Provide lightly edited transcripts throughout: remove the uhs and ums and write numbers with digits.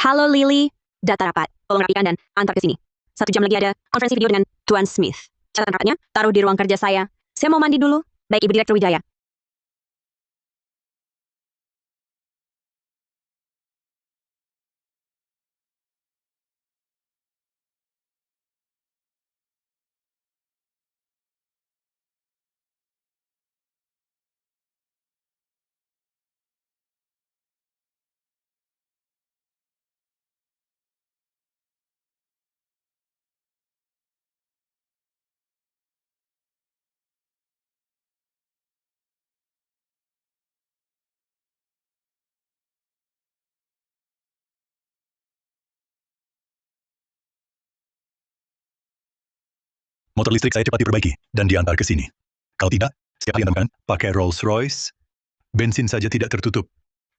Halo Lily, data rapat. Tolong rapikan dan antar ke sini. 1 jam lagi ada konferensi video dengan Tuan Smith. Catatan rapatnya, taruh di ruang kerja saya. Saya mau mandi dulu. Baik, Ibu Direktur Wijaya. Motor listrik saya cepat diperbaiki dan diantar ke sini. Kalau tidak, setiap kali Anda makan, pakai Rolls Royce, bensin saja tidak tertutup.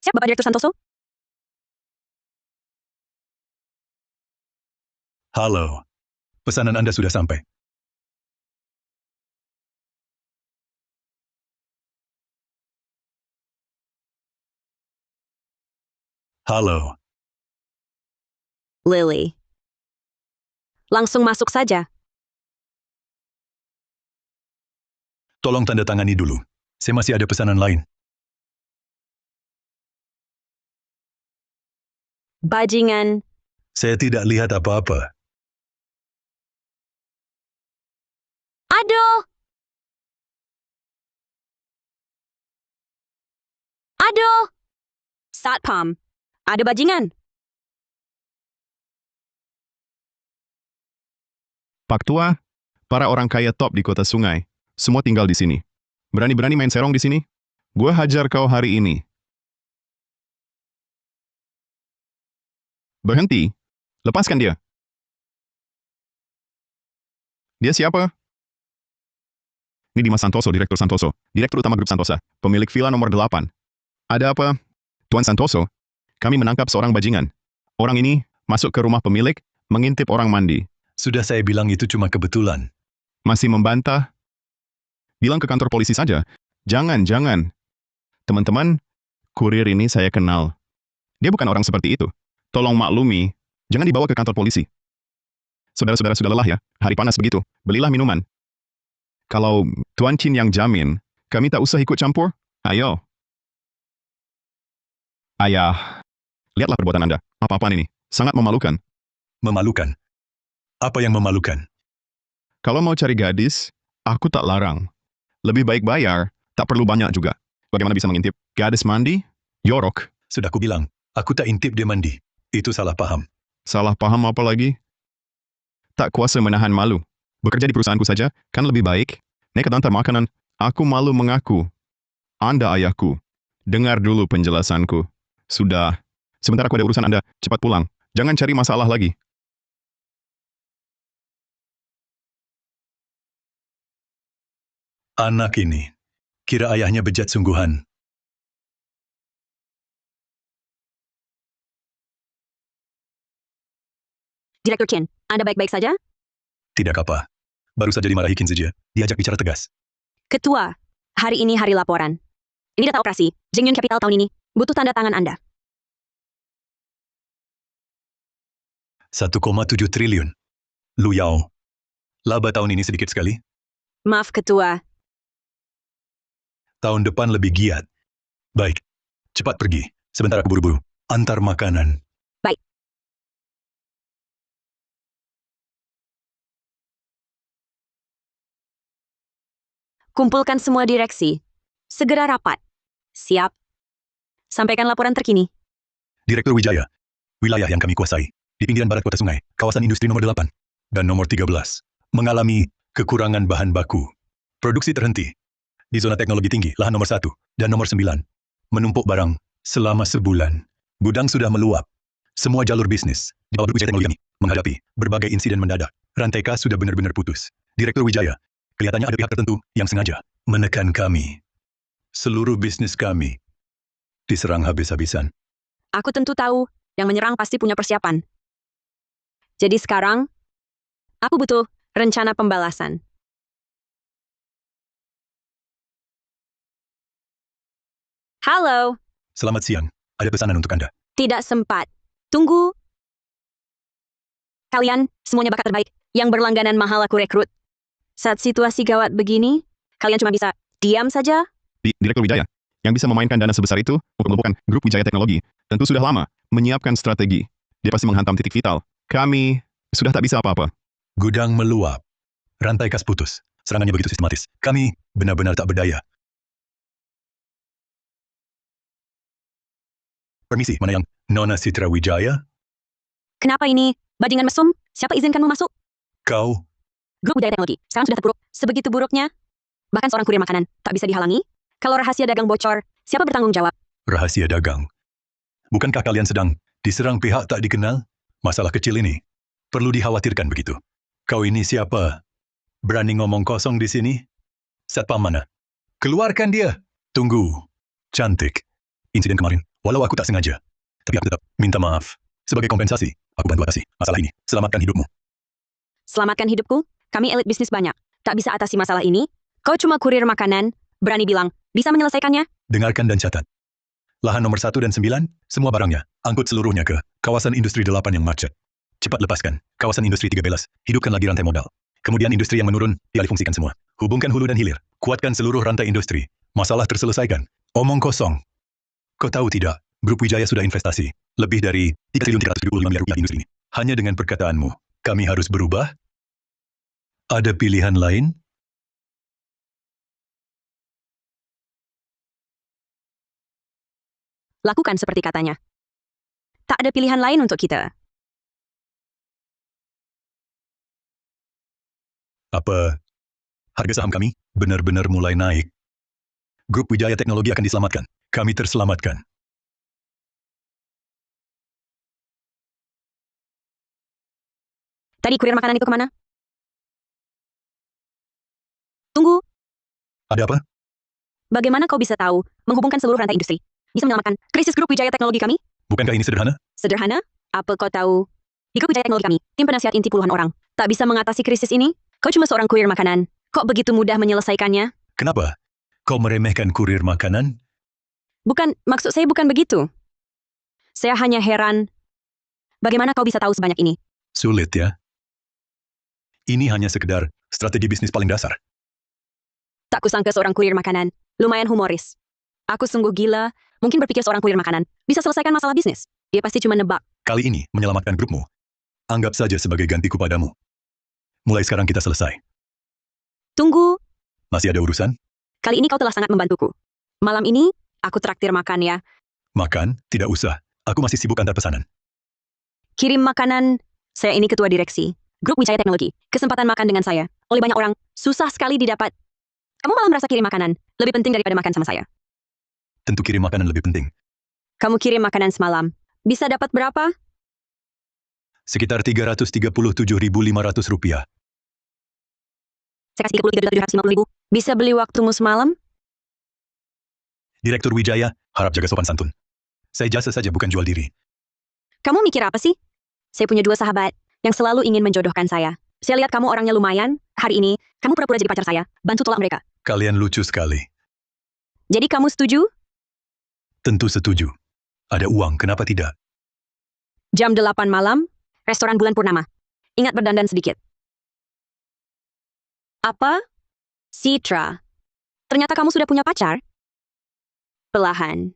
Siap, Bapak Direktur Santoso? Halo, pesanan Anda sudah sampai. Halo, Lily. Langsung masuk saja. tolong tanda tangani dulu. Saya masih ada pesanan lain. Bajingan. Saya tidak lihat apa-apa. Aduh! Aduh! Satpam. Ada bajingan. Pak Tua, para orang kaya top di kota sungai, semua tinggal di sini. Berani-berani main serong di sini? Gua hajar kau hari ini. Berhenti. Lepaskan dia. Dia siapa? Ini Dimas Santoso, Direktur Santoso. Direktur Utama Grup Santosa. Pemilik villa nomor 8. Ada apa? Tuan Santoso, kami menangkap seorang bajingan. Orang ini masuk ke rumah pemilik, mengintip orang mandi. Sudah saya bilang itu cuma kebetulan. Masih membantah? Bilang ke kantor polisi saja. Jangan. Teman-teman, kurir ini saya kenal. Dia bukan orang seperti itu. Tolong maklumi, jangan dibawa ke kantor polisi. Saudara-saudara sudah lelah ya, hari panas begitu. Belilah minuman. Kalau Tuan Chin yang jamin, kami tak usah ikut campur. Ayo. Ayah, lihatlah perbuatan Anda. Apa-apaan ini? Sangat memalukan. Memalukan. Apa yang memalukan? Kalau mau cari gadis, aku tak larang. Lebih baik bayar, tak perlu banyak juga. Bagaimana bisa mengintip gadis mandi? Yorok. Sudah kubilang, aku tak intip dia mandi. Itu salah paham. Salah paham apa lagi? Tak kuasa menahan malu. Bekerja di perusahaanku saja, kan lebih baik. Nekat antar makanan, aku malu mengaku. Anda ayahku. Dengar dulu penjelasanku. Sudah. Sebentar aku ada urusan Anda, cepat pulang. Jangan cari masalah lagi. Anak ini, kira ayahnya bejat sungguhan. Direktur Chen, Anda baik-baik saja? Tidak apa. Baru saja dimarahi Qin Zijie, diajak bicara tegas. Ketua, hari ini hari laporan. Ini data operasi, Jingyun Capital tahun ini. Butuh tanda tangan Anda. 1,7 triliun. Lu Yao. Laba tahun ini sedikit sekali. Maaf, Ketua. Tahun depan lebih giat. Baik. Cepat pergi. Sebentar aku buru-buru. Antar makanan. Baik. Kumpulkan semua direksi. Segera rapat. Siap. Sampaikan laporan terkini. Direktur Wijaya. Wilayah yang kami kuasai. Di pinggiran barat kota sungai, kawasan industri nomor 8 dan nomor 13, mengalami kekurangan bahan baku. Produksi terhenti. Di zona teknologi tinggi, lahan nomor 1 dan nomor 9. Menumpuk barang selama sebulan. Gudang sudah meluap. Semua jalur bisnis di bawah Wijaya Teknologi kami menghadapi berbagai insiden mendadak. Rantai kas sudah benar-benar putus. Direktur Wijaya, kelihatannya ada pihak tertentu yang sengaja menekan kami. Seluruh bisnis kami diserang habis-habisan. Aku tentu tahu, yang menyerang pasti punya persiapan. Jadi sekarang, aku butuh rencana pembalasan. Halo, Selamat siang, ada pesanan untuk Anda. tidak sempat. Tunggu. Kalian, semuanya bakat terbaik, yang berlangganan mahal aku rekrut. Saat situasi gawat begini, kalian cuma bisa diam saja? Direktur Wijaya, yang bisa memainkan dana sebesar itu untuk melumpuhkan grup Wijaya Teknologi, tentu sudah lama menyiapkan strategi. Dia pasti menghantam titik vital. Kami sudah tak bisa apa-apa. Gudang meluap. Rantai kas putus. Serangannya begitu sistematis. Kami benar-benar tak berdaya. Permisi, mana yang Nona Citra Wijaya? Kenapa ini? Bajingan mesum? Siapa izinkanmu masuk? Kau, Grup Wijaya Teknologi sekarang sudah terpuruk. Sebegitu buruknya. Bahkan seorang kurir makanan tak bisa dihalangi. Kalau rahasia dagang bocor, siapa bertanggung jawab? rahasia dagang. Bukankah kalian sedang diserang pihak tak dikenal? Masalah kecil ini perlu dikhawatirkan begitu. Kau ini siapa? Berani ngomong kosong di sini? Satpam mana? Keluarkan dia. Tunggu. Cantik. Insiden kemarin, walau aku tak sengaja. Tapi aku tetap minta maaf. Sebagai kompensasi, aku bantu atasi masalah ini. Selamatkan hidupmu. Selamatkan hidupku? Kami elit bisnis banyak. Tak bisa atasi masalah ini? Kau cuma kurir makanan. Berani bilang, bisa menyelesaikannya? Dengarkan dan catat. Lahan nomor 1 dan 9, semua barangnya. Angkut seluruhnya ke kawasan industri 8 yang macet. Cepat lepaskan kawasan industri 13. Hidupkan lagi rantai modal. Kemudian industri yang menurun, dialihfungsikan semua. Hubungkan hulu dan hilir. Kuatkan seluruh rantai industri. Masalah terselesaikan. Omong kosong. Kau tahu tidak, Grup Wijaya sudah investasi lebih dari 3.375 miliar rupiah di industri ini. Hanya dengan perkataanmu, kami harus berubah? Ada pilihan lain? Lakukan seperti katanya. Tak ada pilihan lain untuk kita. Apa harga saham kami benar-benar mulai naik? Grup Wijaya Teknologi akan diselamatkan. Kami terselamatkan. Tadi kurir makanan itu kemana? Tunggu, Ada apa? bagaimana kau bisa tahu menghubungkan seluruh rantai industri? Bisa menyelamatkan krisis Grup Wijaya Teknologi kami? Bukankah ini sederhana? Sederhana? Apa kau tahu? Di Grup Wijaya Teknologi kami, tim penasihat inti puluhan orang. Tak bisa mengatasi krisis ini? Kau cuma seorang kurir makanan. Kok begitu mudah menyelesaikannya? Kenapa? Kau meremehkan kurir makanan? Bukan, maksud saya bukan begitu. Saya hanya heran. Bagaimana kau bisa tahu sebanyak ini? Sulit ya? Ini hanya sekedar strategi bisnis paling dasar. Tak kusangka seorang kurir makanan. Lumayan humoris. Aku sungguh gila. Mungkin berpikir seorang kurir makanan bisa selesaikan masalah bisnis. Dia pasti cuma nebak. Kali ini menyelamatkan grupmu. Anggap saja sebagai gantiku padamu. Mulai sekarang kita selesai. Tunggu, Masih ada urusan? kali ini kau telah sangat membantuku. Malam ini, aku traktir makan ya. Makan? Tidak usah. Aku masih sibuk antar pesanan. Kirim makanan. Saya ini ketua direksi. Grup Wijaya Teknologi. Kesempatan makan dengan saya. Oleh banyak orang, susah sekali didapat. Kamu malah merasa kirim makanan lebih penting daripada makan sama saya. Tentu kirim makanan lebih penting. Kamu kirim makanan semalam. Bisa dapat berapa? Sekitar 337.500 rupiah. Saya kasih 33.750.000. Bisa beli waktumu semalam? Direktur Wijaya, harap jaga sopan santun. Saya jasa saja bukan jual diri. Kamu mikir apa sih? Saya punya 2 sahabat yang selalu ingin menjodohkan saya. Saya lihat kamu orangnya lumayan. Hari ini, kamu pura-pura jadi pacar saya. Bantu tolak mereka. Kalian lucu sekali. Jadi kamu setuju? Tentu setuju. Ada uang, kenapa tidak? Jam 8 malam, restoran Bulan Purnama. Ingat berdandan sedikit. Apa? Citra. Ternyata kamu sudah punya pacar? Pelahan.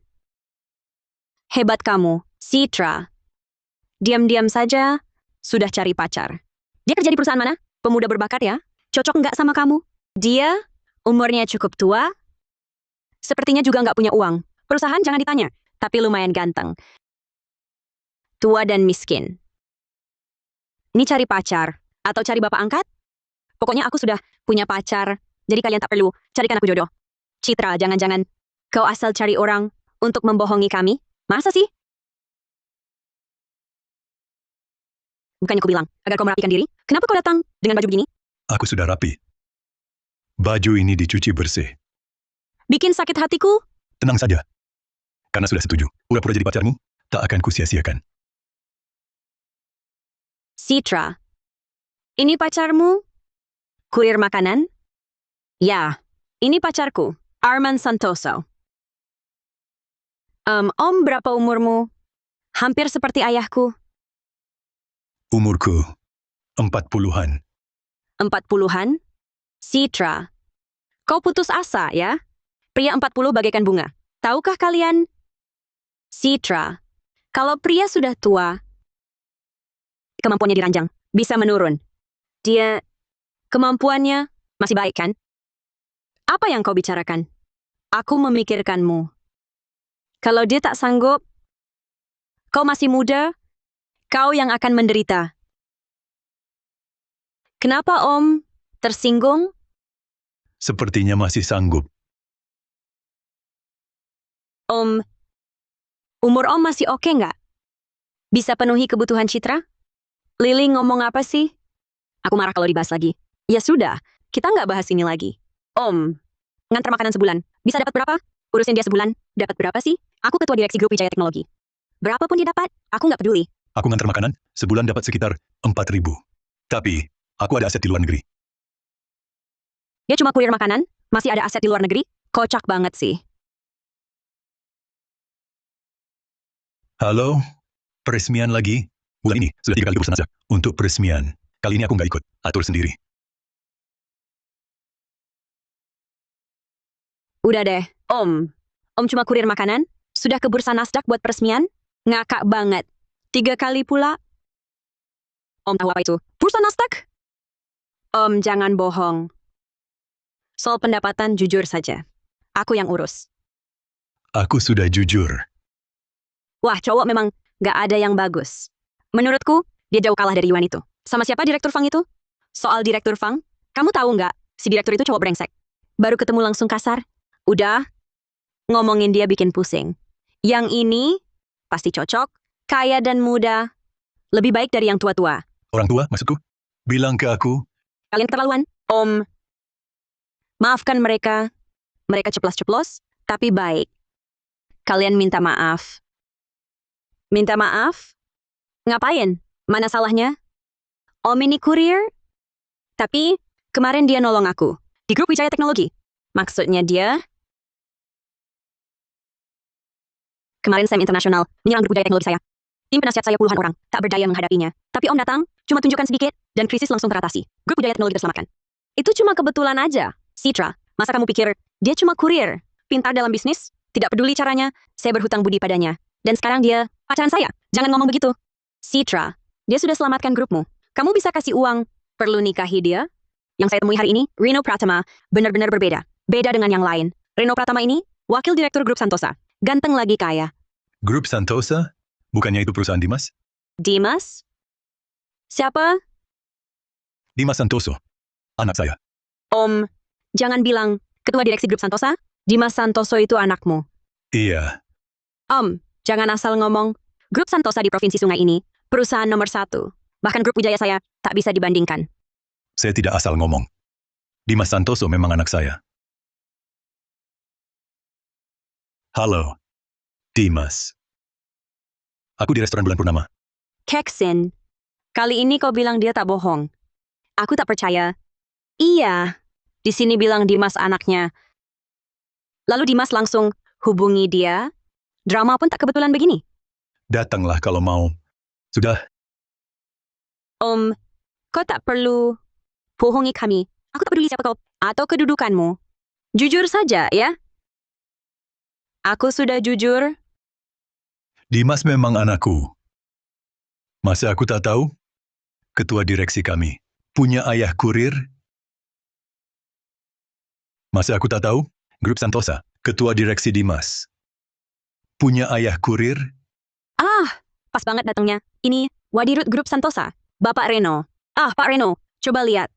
Hebat kamu, Citra. Diam-diam saja, sudah cari pacar. Dia kerja di perusahaan mana? Pemuda berbakat ya? Cocok nggak sama kamu? Dia, umurnya cukup tua. Sepertinya juga nggak punya uang. Perusahaan jangan ditanya, tapi lumayan ganteng. Tua dan miskin. Ini cari pacar, atau cari bapak angkat? Pokoknya aku sudah punya pacar, jadi kalian tak perlu carikan aku jodoh. Citra, jangan-jangan kau asal cari orang untuk membohongi kami? Masa sih? Bukannya aku bilang, agar kau merapikan diri? Kenapa kau datang dengan baju begini? Aku sudah rapi. Baju ini dicuci bersih. Bikin sakit hatiku? Tenang saja. Karena sudah setuju, pura-pura jadi pacarmu, tak akan kusia-siakan. Citra. Ini pacarmu? Kurir makanan? Ya, ini pacarku, Arman Santoso. Om, berapa umurmu? Hampir seperti ayahku. Umurku 40-an. 40-an? Citra. Kau putus asa, ya? Pria 40 bagaikan bunga. Tahukah kalian? Citra. Kalau pria sudah tua, kemampuannya diranjang, bisa menurun. Dia, kemampuannya masih baik, kan? Apa yang kau bicarakan? Aku memikirkanmu. Kalau dia tak sanggup, kau masih muda, kau yang akan menderita. Kenapa Om tersinggung? Sepertinya masih sanggup. Om, umur Om masih oke nggak? Bisa penuhi kebutuhan Citra? Lily ngomong apa sih? Aku marah kalau dibahas lagi. Ya sudah, kita nggak bahas ini lagi. Om, ngantar makanan sebulan. Bisa dapat berapa? Urusin dia sebulan. Dapat berapa sih? Aku ketua direksi grup Wijaya Teknologi. Berapapun dia dapat, aku nggak peduli. Aku ngantar makanan, sebulan dapat sekitar 4.000. Tapi, aku ada aset di luar negeri. Dia cuma kurir makanan, masih ada aset di luar negeri? Kocak banget sih. Halo? Peresmian lagi? Bulan ini, sudah 3 kali keputusan aja. Untuk peresmian. Kali ini aku nggak ikut. Atur sendiri. Udah deh, Om. Om cuma kurir makanan? Sudah ke bursa Nasdaq buat peresmian? Ngakak banget. 3 kali pula. Om tahu apa itu? Bursa Nasdaq? Om, jangan bohong. Soal pendapatan jujur saja. Aku yang urus. Aku sudah jujur. Wah, cowok memang gak ada yang bagus. Menurutku, dia jauh kalah dari Yuan itu. Sama siapa Direktur Fang itu? Soal Direktur Fang, kamu tahu nggak? Si Direktur itu cowok brengsek. Baru ketemu langsung kasar. Udah, ngomongin dia bikin pusing. Yang ini, pasti cocok, kaya dan muda. Lebih baik dari yang tua-tua. Orang tua, maksudku? Bilang ke aku, Kalian keterlaluan, Om. Maafkan mereka. Mereka ceplas-ceplos, tapi baik. Kalian minta maaf. Minta maaf? Ngapain? Mana salahnya? Om ini kurir? Tapi, kemarin dia nolong aku. Di grup Wijaya Teknologi. Maksudnya dia... Kemarin Sam Internasional menyerang grup Wijaya Teknologi saya. Tim penasihat saya puluhan orang, tak berdaya menghadapinya. Tapi Om datang, cuma tunjukkan sedikit, dan krisis langsung teratasi. Grup Wijaya Teknologi terselamatkan. Itu cuma kebetulan aja. Citra, masa kamu pikir dia cuma kurir? Pintar dalam bisnis? Tidak peduli caranya, saya berhutang budi padanya. Dan sekarang dia pacaran saya. Jangan ngomong begitu. Citra, dia sudah selamatkan grupmu. Kamu bisa kasih uang, perlu nikahi dia? Yang saya temui hari ini, Reno Pratama, benar-benar berbeda. Beda dengan yang lain. Reno Pratama ini, wakil direktur grup Santosa. Ganteng lagi kaya. Grup Santosa? Bukannya itu perusahaan Dimas? Dimas? Siapa? Dimas Santoso. Anak saya. Om, jangan bilang, ketua direksi grup Santosa? Dimas Santoso itu anakmu. Iya. Om, jangan asal ngomong. Grup Santosa di Provinsi Sungai ini, perusahaan nomor 1. Bahkan grup Wijaya saya, tak bisa dibandingkan. Saya tidak asal ngomong. Dimas Santoso memang anak saya. Halo. Dimas. Aku di restoran Bulan Purnama. Keksin, kali ini kau bilang dia tak bohong. Aku tak percaya. Iya, di sini bilang Dimas anaknya. Lalu Dimas langsung hubungi dia. Drama pun tak kebetulan begini. Datanglah kalau mau. Sudah, Om, kau tak perlu bohongi kami. Aku tak peduli siapa kau atau kedudukanmu. Jujur saja, ya. Aku sudah jujur. Dimas memang anakku. Masa aku tak tahu? Ketua direksi kami punya ayah kurir. Masa aku tak tahu? Grup Santosa, ketua direksi Dimas. Punya ayah kurir? Ah, pas banget datangnya. Ini Wadirut Grup Santosa. Bapak Reno. Ah, Pak Reno, coba lihat.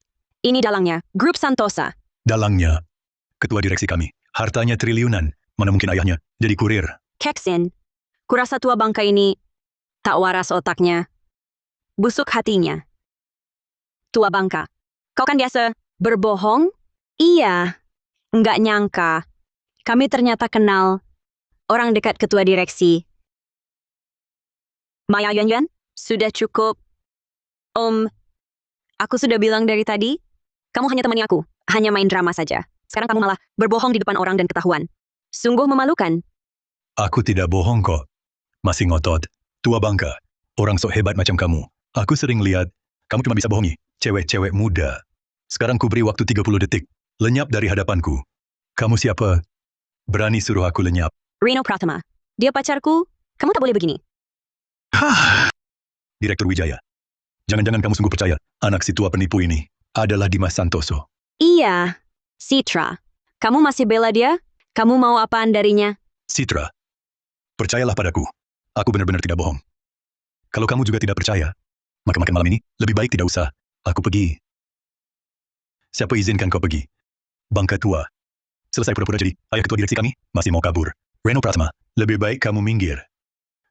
Ini dalangnya, Grup Santosa. Dalangnya, ketua direksi kami. Hartanya triliunan. Mana mungkin ayahnya jadi kurir? Keksin, kurasa tua bangka ini tak waras otaknya. Busuk hatinya. Tua bangka. Kau kan biasa berbohong? Iya. Nggak nyangka. Kami ternyata kenal. Orang dekat ketua direksi. Maya Yuan Yuan, sudah cukup. Om, aku sudah bilang dari tadi, kamu hanya temani aku. Hanya main drama saja. Sekarang kamu malah berbohong di depan orang dan ketahuan. Sungguh memalukan. Aku tidak bohong kok. Masih ngotot. Tua bangka, orang sok hebat macam kamu. Aku sering lihat, kamu cuma bisa bohongi cewek-cewek muda. Sekarang ku beri waktu 30 detik. Lenyap dari hadapanku. Kamu siapa? Berani suruh aku lenyap. Reno Pratama. Dia pacarku. Kamu tak boleh begini. Direktur Wijaya. Jangan-jangan kamu sungguh percaya anak si tua penipu ini adalah Dimas Santoso. Iya, Citra. Kamu masih bela dia? Kamu mau apaan darinya? Citra, percayalah padaku. Aku benar-benar tidak bohong. Kalau kamu juga tidak percaya, maka makan malam ini lebih baik tidak usah. Aku pergi. Siapa izinkan kau pergi? Bangka tua. Selesai pura-pura jadi ayah ketua direksi kami, masih mau kabur. Reno Pratama, lebih baik kamu minggir.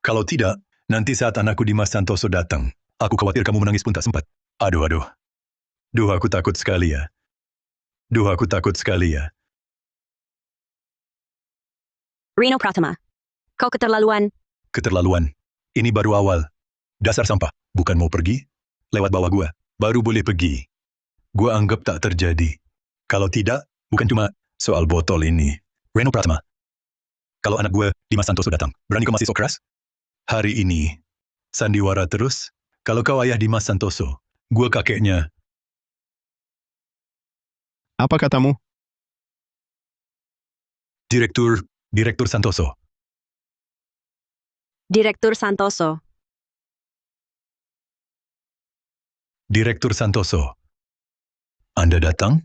Kalau tidak, nanti saat anakku Dimas Santoso datang, aku khawatir kamu menangis pun tak sempat. Aduh. Duh, aku takut sekali ya. Reno Pratama. Kau keterlaluan. Keterlaluan. Ini baru awal. Dasar sampah. Bukan mau pergi? Lewat bawah gua. Baru boleh pergi. Gua anggap tak terjadi. Kalau tidak, bukan cuma soal botol ini. Reno Pratama. Kalau anak gue, Dimas Santoso datang, berani kau masih sok keras? Hari ini, sandiwara terus. Kalau kau ayah Dimas Santoso, gue kakeknya. Apa katamu? Direktur Santoso. Direktur Santoso. Direktur Santoso. Anda datang?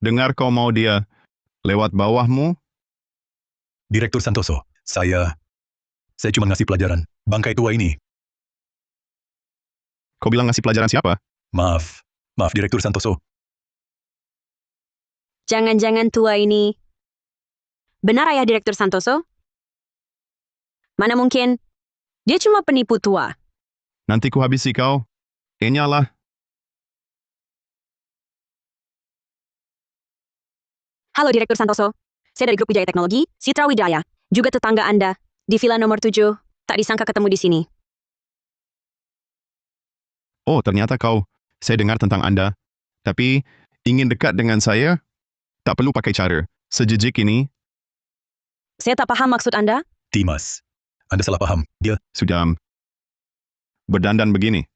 Dengar kau mau dia lewat bawahmu? Direktur Santoso, saya cuma ngasih pelajaran. Bangkai tua ini. Kau bilang ngasih pelajaran siapa? Maaf, Direktur Santoso. Jangan-jangan tua ini. Benar ayah Direktur Santoso? Mana mungkin? Dia cuma penipu tua. Nanti ku habisi kau. Enyalah. Halo Direktur Santoso. Saya dari Grup Wijaya Teknologi, Citra Wijaya. Juga tetangga Anda. Di Villa nomor 7. Tak disangka ketemu di sini. Oh, ternyata kau. Saya dengar tentang Anda. Tapi, ingin dekat dengan saya? Tak perlu pakai cara. Sejejik ini, Saya tak paham maksud Anda. Dimas, Anda salah paham. Dia sudah berdandan begini.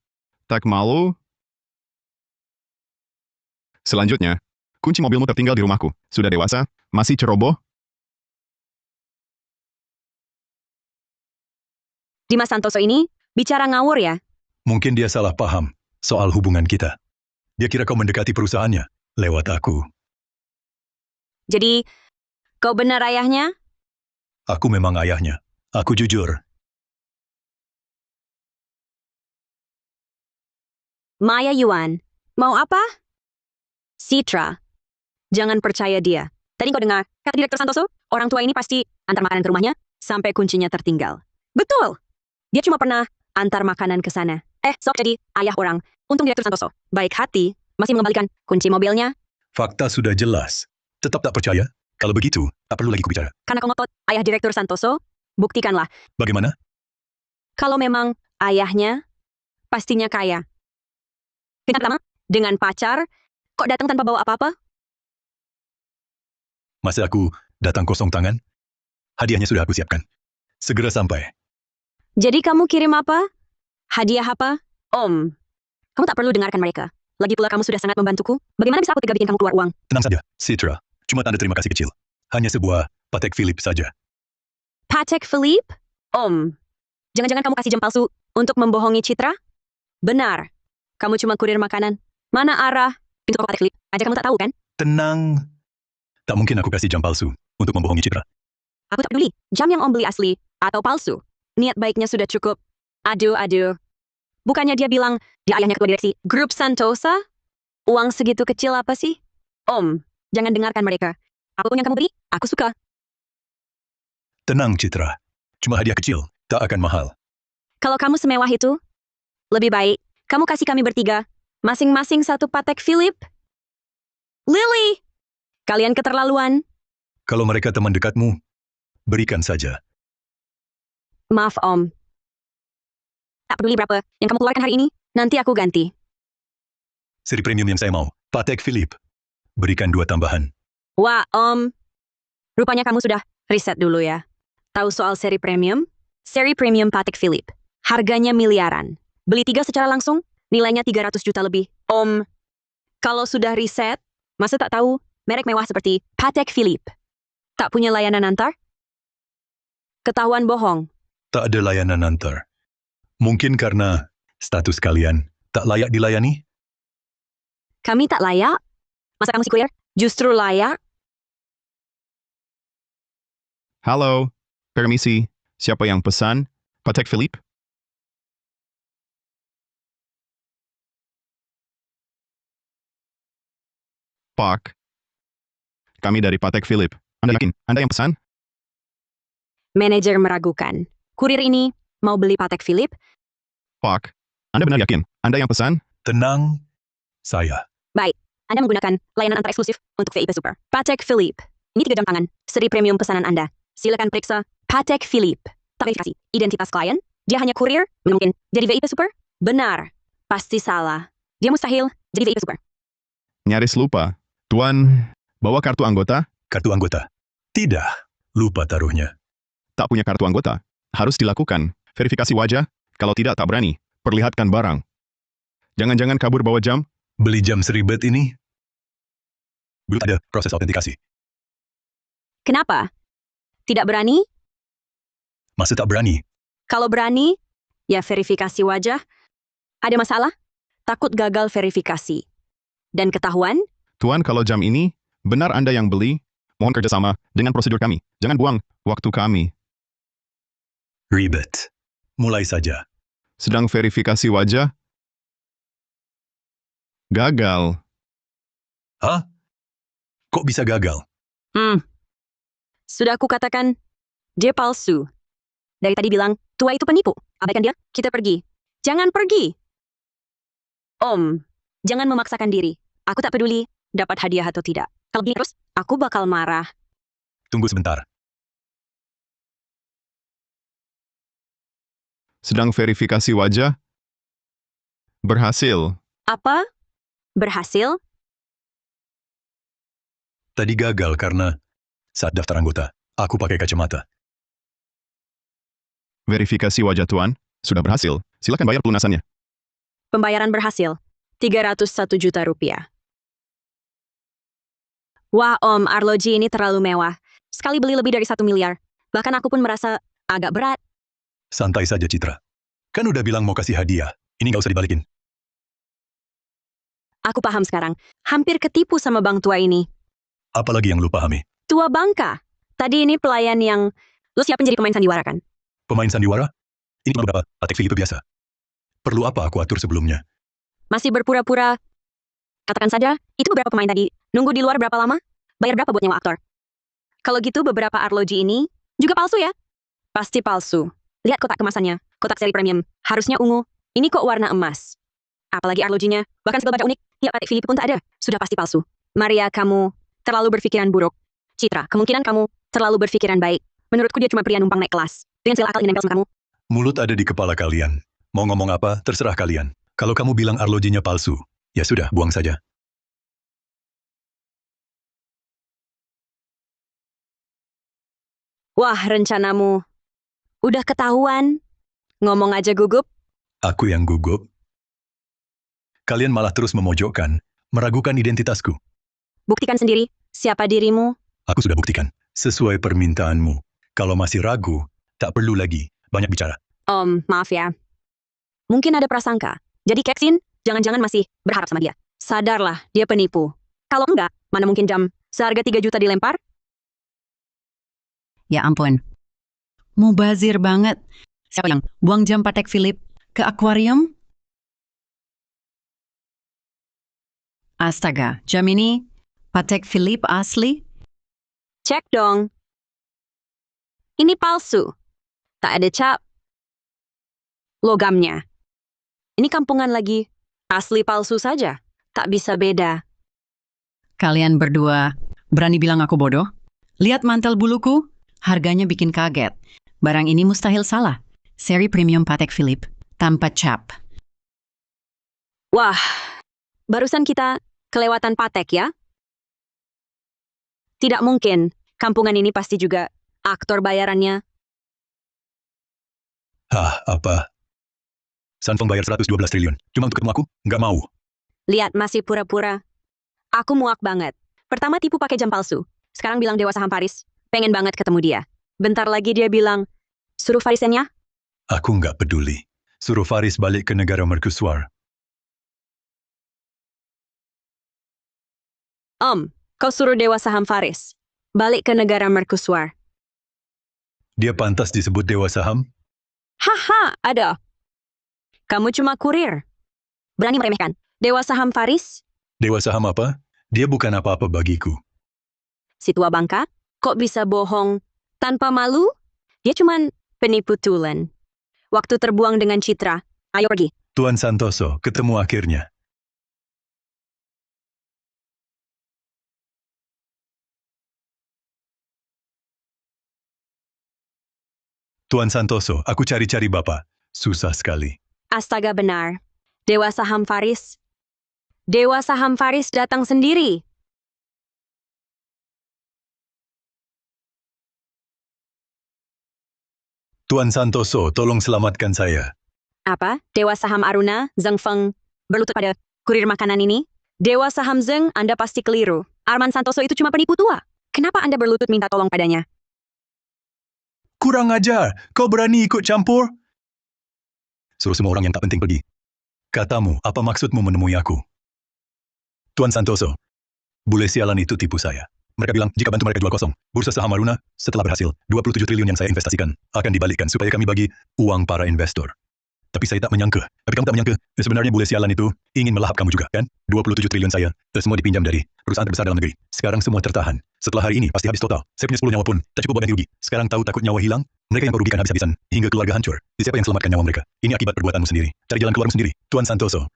Tak malu? Selanjutnya, kunci mobilmu tertinggal di rumahku. Sudah dewasa? Masih ceroboh? Dimas Santoso ini bicara ngawur ya. mungkin dia salah paham soal hubungan kita. Dia kira kau mendekati perusahaannya lewat aku. Jadi, kau benar ayahnya? Aku memang ayahnya. Aku jujur. Maya Yuan. Mau apa? Citra. Jangan percaya dia. Tadi kau dengar, kata Direktur Santoso, orang tua ini pasti antar makanan ke rumahnya sampai kuncinya tertinggal. Betul! Dia cuma pernah antar makanan ke sana. Sok jadi ayah orang. Untung Direktur Santoso, baik hati, masih mengembalikan kunci mobilnya. Fakta sudah jelas. Tetap tak percaya? Kalau begitu, tak perlu lagi kubicara. Karena kau ngotot ayah Direktur Santoso, buktikanlah. Bagaimana? Kalau memang ayahnya, pastinya kaya. Tingkat pertama, dengan pacar, kok datang tanpa bawa apa-apa? Masa aku datang kosong tangan? Hadiahnya sudah aku siapkan. Segera sampai. Jadi kamu kirim apa? Hadiah apa? Om, kamu tak perlu dengarkan mereka. Lagi pula kamu sudah sangat membantuku. Bagaimana bisa aku tega bikin kamu keluar uang? Tenang saja, Citra. Cuma tanda terima kasih kecil. Hanya sebuah Patek Philippe saja. Patek Philippe? Om, jangan-jangan kamu kasih jam palsu untuk membohongi Citra? Benar. Kamu cuma kurir makanan. Mana arah? Pintu toko Patek Philippe. Aja kamu tak tahu kan? Tenang. Tak mungkin aku kasih jam palsu untuk membohongi Citra. Aku tak peduli. Jam yang om beli asli atau palsu. Niat baiknya sudah cukup. Aduh. Bukannya dia bilang dia ayahnya ketua direksi Grup Santosa? Uang segitu kecil apa sih? Om, jangan dengarkan mereka. Apapun yang kamu beri, aku suka. Tenang, Citra. Cuma hadiah kecil. Tak akan mahal. Kalau kamu semewah itu, lebih baik kamu kasih kami bertiga, masing-masing satu Patek Philippe. Lily! Kalian keterlaluan. Kalau mereka teman dekatmu, berikan saja. Maaf, Om. Tak peduli berapa yang kamu keluarkan hari ini, nanti aku ganti. Seri premium yang saya mau. Patek Philippe. Berikan 2 tambahan. Wah, Om. Rupanya kamu sudah riset dulu ya. Tahu soal seri premium? Seri premium Patek Philippe. Harganya miliaran. Beli 3 secara langsung, nilainya 300 juta lebih. Om, kalau sudah riset, masa tak tahu merek mewah seperti Patek Philippe tak punya layanan antar? Ketahuan bohong. Tak ada layanan antar. Mungkin karena status kalian tak layak dilayani? Kami tak layak? Masa kamu si kurir? Justru layak? Halo, permisi. Siapa yang pesan? Patek Philippe? Pak. Kami dari Patek Philippe. Anda yakin? Anda yang pesan? Manajer meragukan. Kurir ini mau beli Patek Philippe? Pak. Anda benar yakin? Anda yang pesan? Tenang, saya. Baik, Anda menggunakan layanan antar eksklusif untuk VIP Super. Patek Philippe. Ini 3 jam tangan. Seri premium pesanan Anda. Silakan periksa Patek Philippe. Tak verifikasi identitas klien. Dia hanya kurir. Mungkin jadi VIP Super? Benar. Pasti salah. Dia mustahil jadi VIP Super. Nyaris lupa. Tuan, bawa kartu anggota? Kartu anggota. Tidak. Lupa taruhnya. Tak punya kartu anggota. Harus dilakukan. Verifikasi wajah. Kalau tidak, tak berani. Perlihatkan barang. Jangan-jangan kabur bawa jam? Beli jam seribet ini? Belum ada proses autentikasi. Kenapa? Tidak berani? Masa tak berani? Kalau berani, ya verifikasi wajah. Ada masalah? Takut gagal verifikasi. Dan ketahuan? Tuan, kalau jam ini, benar Anda yang beli? Mohon kerjasama dengan prosedur kami. Jangan buang waktu kami. Ribet. Mulai saja. Sedang verifikasi wajah? Gagal. Hah? Kok bisa gagal? Sudah aku katakan, dia palsu. Dari tadi bilang, tua itu penipu. Abaikan dia, kita pergi. Jangan pergi. Om, jangan memaksakan diri. Aku tak peduli dapat hadiah atau tidak. Kalau begini terus, aku bakal marah. Tunggu sebentar. Sedang verifikasi wajah? Berhasil. Apa? Berhasil? Tadi gagal karena saat daftar anggota, aku pakai kacamata. Verifikasi wajah Tuan, sudah berhasil. Silakan bayar pelunasannya. Pembayaran berhasil. 301 juta rupiah. Wah Om, arloji ini terlalu mewah. Sekali beli lebih dari 1 miliar. Bahkan aku pun merasa agak berat. Santai saja, Citra. Kan udah bilang mau kasih hadiah. Ini nggak usah dibalikin. Aku paham sekarang. Hampir ketipu sama bang tua ini. Apalagi yang lu pahami? Tua bangka. Tadi ini pelayan yang... Lu siapin jadi pemain sandiwara kan? Pemain sandiwara? Ini cuma beberapa Patek Philippe biasa. Perlu apa aku atur sebelumnya? Masih berpura-pura. Katakan saja, itu beberapa pemain tadi. Nunggu di luar berapa lama? Bayar berapa buat nyewa aktor? Kalau gitu beberapa arloji ini juga palsu ya? Pasti palsu. Lihat kotak kemasannya. Kotak seri premium. Harusnya ungu. Ini kok warna emas. Apalagi arlojinya. Bahkan segel baja unik. Ya Patek Philippe pun tak ada. Sudah pasti palsu. Maria, kamu terlalu berpikiran buruk. Citra, kemungkinan kamu terlalu berpikiran baik. Menurutku dia cuma pria numpang naik kelas. Dengan segala akal ingin nempel sama kamu. Mulut ada di kepala kalian. Mau ngomong apa, terserah kalian. Kalau kamu bilang arlojinya palsu, ya sudah, buang saja. Wah, rencanamu. Udah ketahuan. Ngomong aja gugup. Aku yang gugup. Kalian malah terus memojokkan, meragukan identitasku. Buktikan sendiri. Siapa dirimu? Aku sudah buktikan. Sesuai permintaanmu. Kalau masih ragu, tak perlu lagi banyak bicara. Om, maaf ya. Mungkin ada prasangka. Jadi Keksin, jangan-jangan masih berharap sama dia. Sadarlah, dia penipu. Kalau enggak, mana mungkin jam seharga 3 juta dilempar? Ya ampun. Mubazir banget. Siapa yang buang jam Patek Philippe ke akuarium? Astaga, jam ini Patek Philippe asli? Cek dong. Ini palsu. Tak ada cap. Logamnya. Ini kampungan lagi. Asli palsu saja. Tak bisa beda. Kalian berdua berani bilang aku bodoh? Lihat mantel buluku, harganya bikin kaget. Barang ini mustahil salah. Seri premium Patek Philippe, tanpa cap. Wah, barusan kita kelewatan Patek ya? Tidak mungkin. Kampungan ini pasti juga aktor bayarannya. Hah, apa? Sanfeng bayar 112 triliun. Cuma untuk ketemu aku? Nggak mau. Lihat, masih pura-pura. Aku muak banget. Pertama tipu pakai jam palsu. Sekarang bilang Dewa Saham Paris. Pengen banget ketemu dia. Bentar lagi dia bilang, suruh Farisennya. Aku nggak peduli. Suruh Faris balik ke negara mercusuar. Kau suruh Dewa Saham Faris. Balik ke negara mercusuar. Dia pantas disebut Dewa Saham? Haha, ada. Kamu cuma kurir. Berani meremehkan. Dewa Saham Faris? Dewa Saham apa? Dia bukan apa-apa bagiku. Si tua bangka? Kok bisa bohong tanpa malu? Dia cuman penipu tulen. Waktu terbuang dengan Citra. Ayo pergi. Tuan Santoso, ketemu akhirnya. Tuan Santoso, aku cari-cari Bapak. Susah sekali. Astaga, benar. Dewa Saham Faris. Dewa Saham Faris datang sendiri. Tuan Santoso, tolong selamatkan saya. Apa? Dewa Saham Aruna, Zheng Feng, berlutut pada kurir makanan ini? Dewa Saham Zheng, Anda pasti keliru. Arman Santoso itu cuma penipu tua. Kenapa Anda berlutut minta tolong padanya? Kurang ajar, kau berani ikut campur? Suruh semua orang yang tak penting pergi. Katamu, apa maksudmu menemui aku? Tuan Santoso, bule sialan itu tipu saya. Mereka bilang, jika bantu mereka jual kosong, bursa saham Aruna, setelah berhasil, 27 triliun yang saya investasikan, akan dibalikkan supaya kami bagi uang para investor. Tapi saya tak menyangka. Tapi kamu tak menyangka, sebenarnya bule sialan itu ingin melahap kamu juga, kan? 27 triliun saya, semua dipinjam dari perusahaan terbesar dalam negeri. Sekarang semua tertahan. Setelah hari ini, pasti habis total. Saya punya 10 nyawa pun, tak cukup buat ganti rugi. Sekarang tahu takut nyawa hilang? Mereka yang kau rugikan habis-habisan, hingga keluarga hancur. Siapa yang selamatkan nyawa mereka? Ini akibat perbuatanmu sendiri. Cari jalan keluarmu sendiri. Tuan Santoso.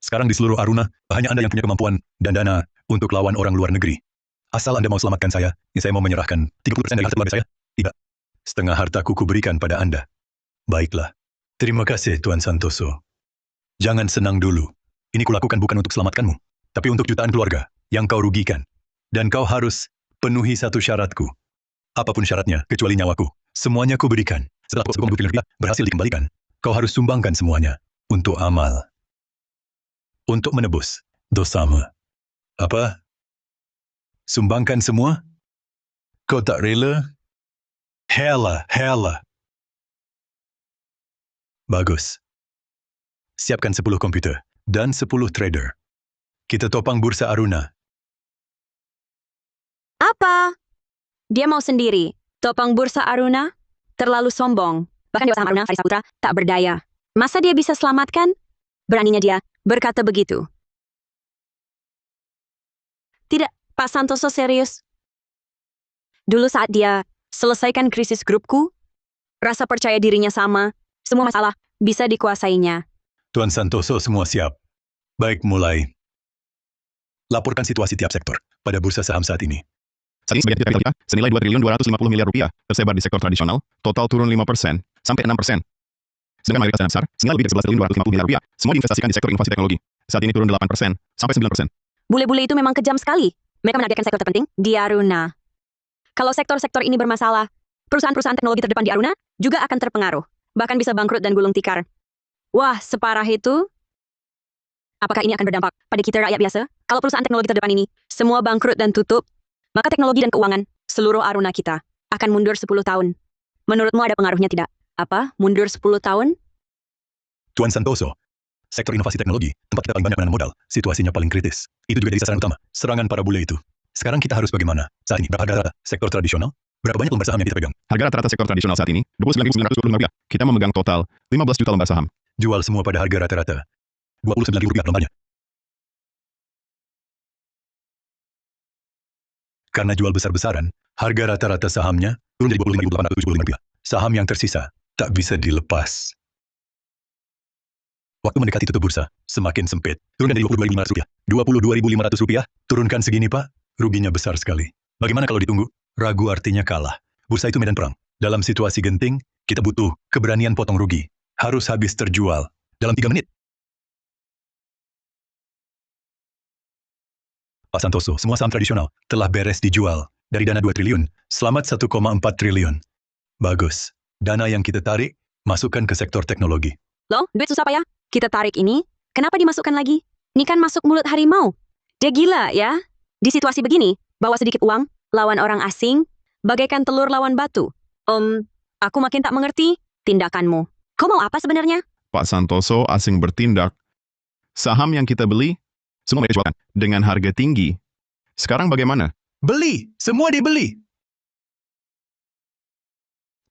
Sekarang di seluruh Aruna, hanya Anda yang punya kemampuan dan dana untuk lawan orang luar negeri. Asal Anda mau selamatkan saya mau menyerahkan 30% dari harta keluarga saya. Tidak. Setengah hartaku kuberikan pada Anda. Baiklah. Terima kasih, Tuan Santoso. Jangan senang dulu. Ini kulakukan bukan untuk selamatkanmu, tapi untuk jutaan keluarga yang kau rugikan. Dan kau harus penuhi satu syaratku. Apapun syaratnya, kecuali nyawaku. Semuanya kuberikan. Setelah kau rupiah berhasil dikembalikan, kau harus sumbangkan semuanya untuk amal. Untuk menebus dosamu. Apa? Sumbangkan semua? Kau tak rela? Hela. Bagus. Siapkan 10 komputer dan 10 trader. Kita topang bursa Aruna. Apa? Dia mau sendiri. Topang bursa Aruna? Terlalu sombong. Bahkan Dewa Saham Aruna, Faris Saputra, tak berdaya. Masa dia bisa selamatkan? Beraninya dia berkata begitu. Tidak, Pak Santoso serius. Dulu saat dia selesaikan krisis grupku, rasa percaya dirinya sama, semua masalah bisa dikuasainya. Tuan Santoso semua siap. Baik, mulai. Laporkan situasi tiap sektor pada bursa saham saat ini. Saat ini sebagian kita senilai 2 triliun 250 miliar rupiah, tersebar di sektor tradisional, total turun 5% sampai 6%. Sedangkan mayoritas dana besar, senilai lebih dari 11 triliun 250 miliar rupiah, semua diinvestasikan di sektor inovasi teknologi. Saat ini turun 8% sampai 9%. Bule-bule itu memang kejam sekali. Mereka menargetkan sektor terpenting di Aruna. Kalau sektor-sektor ini bermasalah, perusahaan-perusahaan teknologi terdepan di Aruna juga akan terpengaruh. Bahkan bisa bangkrut dan gulung tikar. Wah, separah itu? Apakah ini akan berdampak pada kita rakyat biasa? Kalau perusahaan teknologi terdepan ini semua bangkrut dan tutup, maka teknologi dan keuangan seluruh Aruna kita akan mundur 10 tahun. Menurutmu ada pengaruhnya tidak? Apa? Mundur 10 tahun? Tuan Santoso, sektor inovasi teknologi, tempat kita paling banyak menanam modal, situasinya paling kritis. Itu juga jadi sasaran utama, serangan para bule itu. Sekarang kita harus bagaimana? Saat ini, berapa harga sektor tradisional? Berapa banyak lembar saham yang kita pegang? Harga rata-rata sektor tradisional saat ini, 29.925 rupiah. Kita memegang total 15 juta lembar saham. Jual semua pada harga rata-rata. 29.000 rupiah lembarnya. Karena jual besar-besaran, harga rata-rata sahamnya turun jadi 25.875 rupiah. Saham yang tersisa tak bisa dilepas. Waktu mendekati tutup bursa, semakin sempit. Turunkan dari 22.500 rupiah. 22.500 rupiah, turunkan segini Pak, ruginya besar sekali. Bagaimana kalau ditunggu? Ragu artinya kalah. Bursa itu medan perang. Dalam situasi genting, kita butuh keberanian potong rugi. Harus habis terjual dalam 3 menit. Pak Santoso, semua saham tradisional telah beres dijual. Dari dana 2 triliun, selamat 1,4 triliun. Bagus. Dana yang kita tarik Masukkan ke sektor teknologi. Loh, duit susah payah. Kita tarik ini, kenapa dimasukkan lagi? Ini kan masuk mulut harimau. Dia gila ya. Di situasi begini, bawa sedikit uang, lawan orang asing, bagaikan telur lawan batu. Aku makin tak mengerti tindakanmu. Kau mau apa sebenarnya? Pak Santoso asing bertindak. Saham yang kita beli, semua mereka jualkan dengan harga tinggi. Sekarang bagaimana? Beli! Semua dibeli!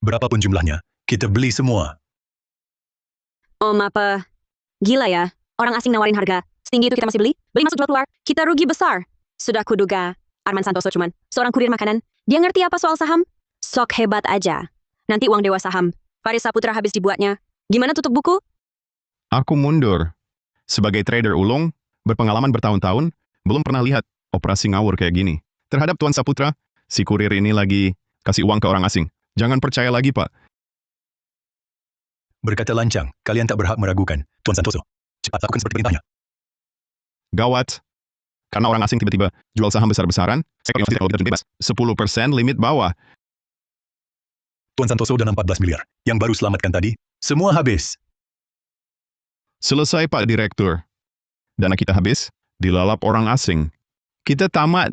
Berapapun jumlahnya, kita beli semua. Apa? Gila ya, orang asing nawarin harga. Setinggi itu kita masih beli? Beli masuk jual keluar. Kita rugi besar. Sudah kuduga, Arman Santoso cuman seorang kurir makanan. Dia ngerti apa soal saham? Sok hebat aja. Nanti uang dewa saham. Faris Saputra habis dibuatnya. Gimana tutup buku? Aku mundur. Sebagai trader ulung, berpengalaman bertahun-tahun, belum pernah lihat operasi ngawur kayak gini. Terhadap Tuan Saputra, si kurir ini lagi kasih uang ke orang asing. Jangan percaya lagi, Pak. Berkata lancang, kalian tak berhak meragukan. Tuan Santoso, cepat lakukan seperti perintahnya. Gawat. Karena orang asing tiba-tiba jual saham besar-besaran, saya kalau tidak bebas. 10% limit bawah. Tuan Santoso dan 14 miliar. Yang baru selamatkan tadi, semua habis. Selesai, Pak Direktur. Dana kita habis, dilalap orang asing. Kita tamat.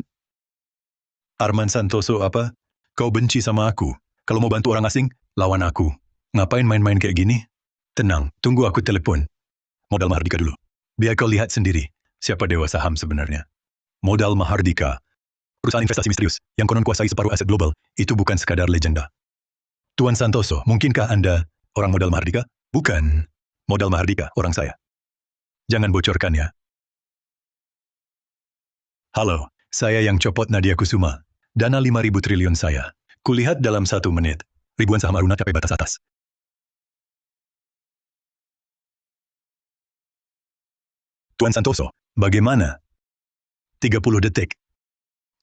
Arman Santoso apa? Kau benci sama aku. Kalau mau bantu orang asing, lawan aku. Ngapain main-main kayak gini? Tenang, tunggu aku telepon. Modal Mahardika dulu. Biar kau lihat sendiri, siapa dewa saham sebenarnya. Modal Mahardika, perusahaan investasi misterius, yang konon kuasai separuh aset global, itu bukan sekadar legenda. Tuan Santoso, mungkinkah Anda orang modal Mahardika? Bukan. Modal Mahardika, orang saya. Jangan bocorkan ya. Halo, saya yang copot Nadia Kusuma. Dana 5.000 triliun saya. Kulihat dalam 1 menit. Ribuan saham Aruna capai batas atas. Tuan Santoso, bagaimana? 30 detik.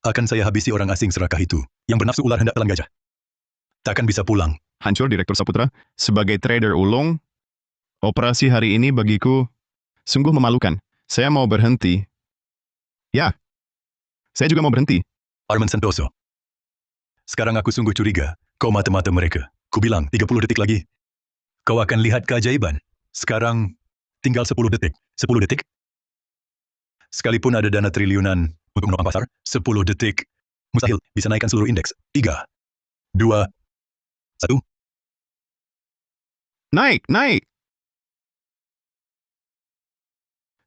Akan saya habisi orang asing serakah itu, yang bernafsu ular hendak telan gajah. Takkan bisa pulang. Hancur Direktur Saputra. Sebagai trader ulung, operasi hari ini bagiku sungguh memalukan. Saya mau berhenti. Ya, saya juga mau berhenti. Arman Santoso. Sekarang aku sungguh curiga, kau mata-mata mereka. Kubilang 30 detik lagi. Kau akan lihat keajaiban. Sekarang, tinggal 10 detik. 10 detik? Sekalipun ada dana triliunan untuk menopang pasar, 10 detik. Mustahil bisa naikkan seluruh indeks. 3, 2, 1. Naik, naik.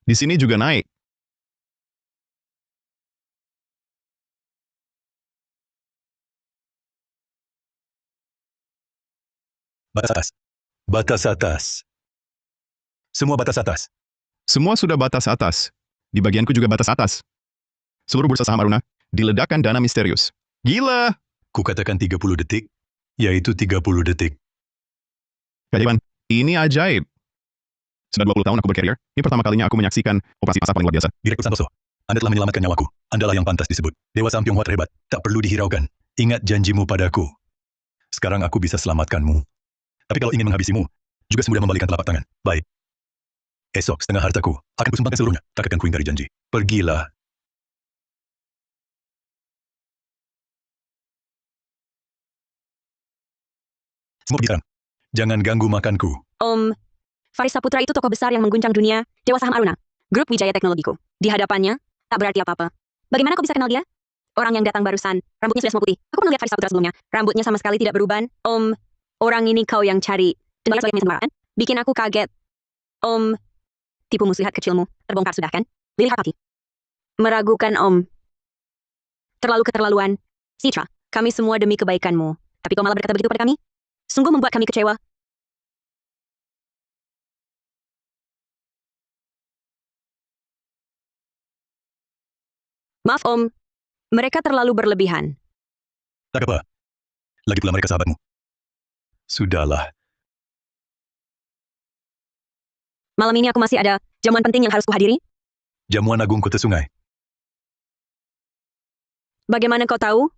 Di sini juga naik. Batas atas. Batas atas. Semua batas atas. Semua sudah batas atas. Di bagianku juga batas atas. Seluruh bursa saham Aruna diledakkan dana misterius. Gila! Kukatakan 30 detik, yaitu 30 detik. Keajaiban. Ini ajaib. Sudah 20 tahun aku berkarir, ini pertama kalinya aku menyaksikan operasi pasar paling luar biasa. Direktur Santoso, Anda telah menyelamatkan nyawaku. Andalah yang pantas disebut. Dewa saham Tionghoa terhebat. Tak perlu dihiraukan. Ingat janjimu padaku. Sekarang aku bisa selamatkanmu. Tapi kalau ingin menghabisimu, juga semudah membalikan telapak tangan. Baik. Esok setengah hartaku akan kusumbangkan seluruhnya. Tak akan kuingkari janji. Pergilah. Semua pergi sekarang. Jangan ganggu makanku. Faris Saputra itu tokoh besar yang mengguncang dunia, Dewa Saham Aruna, grup Wijaya Teknologiku. Di hadapannya, tak berarti apa-apa. Bagaimana kau bisa kenal dia? Orang yang datang barusan, rambutnya sudah semua putih. Aku pernah lihat Faris Saputra sebelumnya. Rambutnya sama sekali tidak beruban. Orang ini kau yang cari. Dengar sebagai sembarangan. Bikin aku kaget. Tipu muslihat kecilmu. Terbongkar sudah kan? Lili Harpati. Meragukan Terlalu keterlaluan. Citra, kami semua demi kebaikanmu. Tapi kau malah berkata begitu pada kami? Sungguh membuat kami kecewa. Maaf mereka terlalu berlebihan. Tak apa. Lagi pula mereka sahabatmu. Sudahlah. Malam ini aku masih ada jamuan penting yang harus kuhadiri. Jamuan Agung Kota Sungai. Bagaimana kau tahu?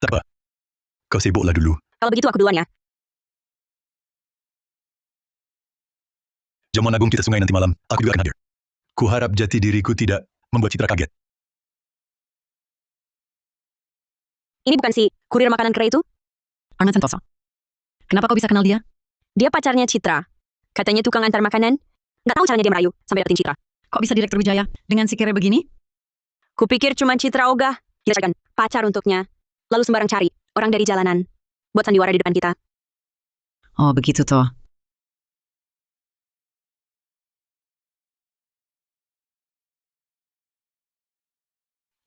Tak apa. Kau sibuklah dulu. Kalau begitu aku duluan ya. Jamuan Agung Kita Sungai nanti malam, aku juga akan hadir. Kuharap jati diriku tidak membuat Citra kaget. Ini bukan si kurir makanan kera itu? Arman Santoso. Kenapa kau bisa kenal dia? Dia pacarnya Citra. Katanya tukang antar makanan. Nggak tahu caranya dia merayu sampai dapetin Citra. Kok bisa Direktur Wijaya dengan si kere begini? Kupikir cuma Citra ogah. Kita carikan pacar untuknya. Lalu sembarang cari orang dari jalanan. Buat sandiwara di depan kita. Oh, begitu toh.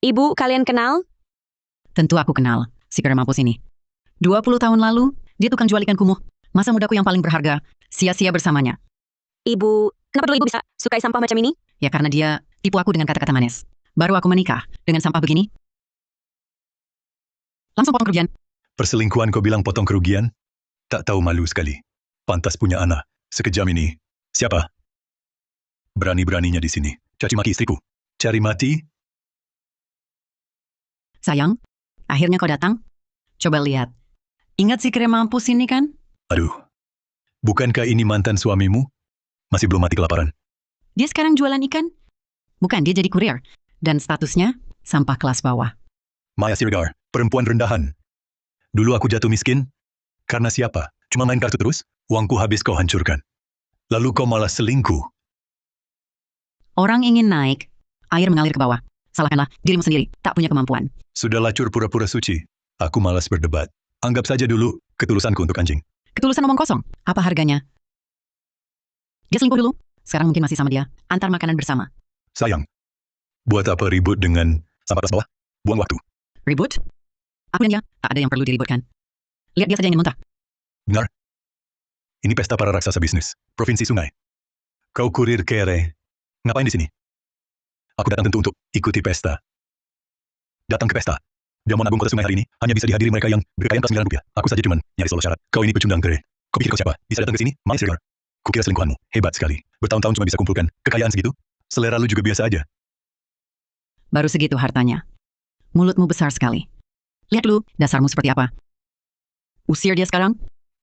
Ibu, kalian kenal? Tentu aku kenal si kere mampus ini. 20 tahun lalu, dia tukang jual ikan kumuh. Masa mudaku yang paling berharga, sia-sia bersamanya. Ibu, kenapa dulu ibu bisa sukai sampah macam ini? Ya karena dia tipu aku dengan kata-kata manis. Baru aku menikah dengan sampah begini. Langsung potong kerugian. Perselingkuhan kau bilang potong kerugian? Tak tahu malu sekali. Pantas punya anak. Sekejam ini. Siapa? Berani-beraninya di sini. Caci maki istriku. Cari mati? Sayang, akhirnya kau datang. Coba lihat. Ingat si kere mampus ini kan? Aduh. Bukankah ini mantan suamimu? Masih belum mati kelaparan. Dia sekarang jualan ikan. Bukan, dia jadi kurir. Dan statusnya sampah kelas bawah. Maya Siregar, perempuan rendahan. Dulu aku jatuh miskin. Karena siapa? Cuma main kartu terus? Uangku habis kau hancurkan. Lalu kau malah selingkuh. Orang ingin naik, air mengalir ke bawah. Salahkanlah dirimu sendiri, tak punya kemampuan. Sudah lacur pura-pura suci. Aku malas berdebat. Anggap saja dulu ketulusanku untuk anjing. Ketulusan omong kosong, apa harganya? Dia selingkuh dulu, sekarang mungkin masih sama dia. Antar makanan bersama. Sayang. Buat apa ribut dengan sampah kelas bawah? Buang waktu. Ribut? Aku dan dia, tak ada yang perlu diributkan. Lihat dia saja ingin muntah. Dengar? Ini pesta para raksasa bisnis. Provinsi Sungai. Kau kurir kere. Ngapain di sini? Aku datang tentu untuk ikuti pesta. Datang ke pesta. Jamuan Agung Kota Sungai hari ini hanya bisa dihadiri mereka yang berkekayaan kelas Rp9. Aku saja cuman nyaris lolos syarat. Kau ini pecundang kere. Kau pikir kau siapa? Bisa datang ke sini? Maya Siregar. Kukira selingkuhanmu. Hebat sekali. Bertahun-tahun cuma bisa kumpulkan kekayaan segitu. Selera lu juga biasa aja. Baru segitu hartanya. Mulutmu besar sekali. Lihat dulu, dasarmu seperti apa. Usir dia sekarang.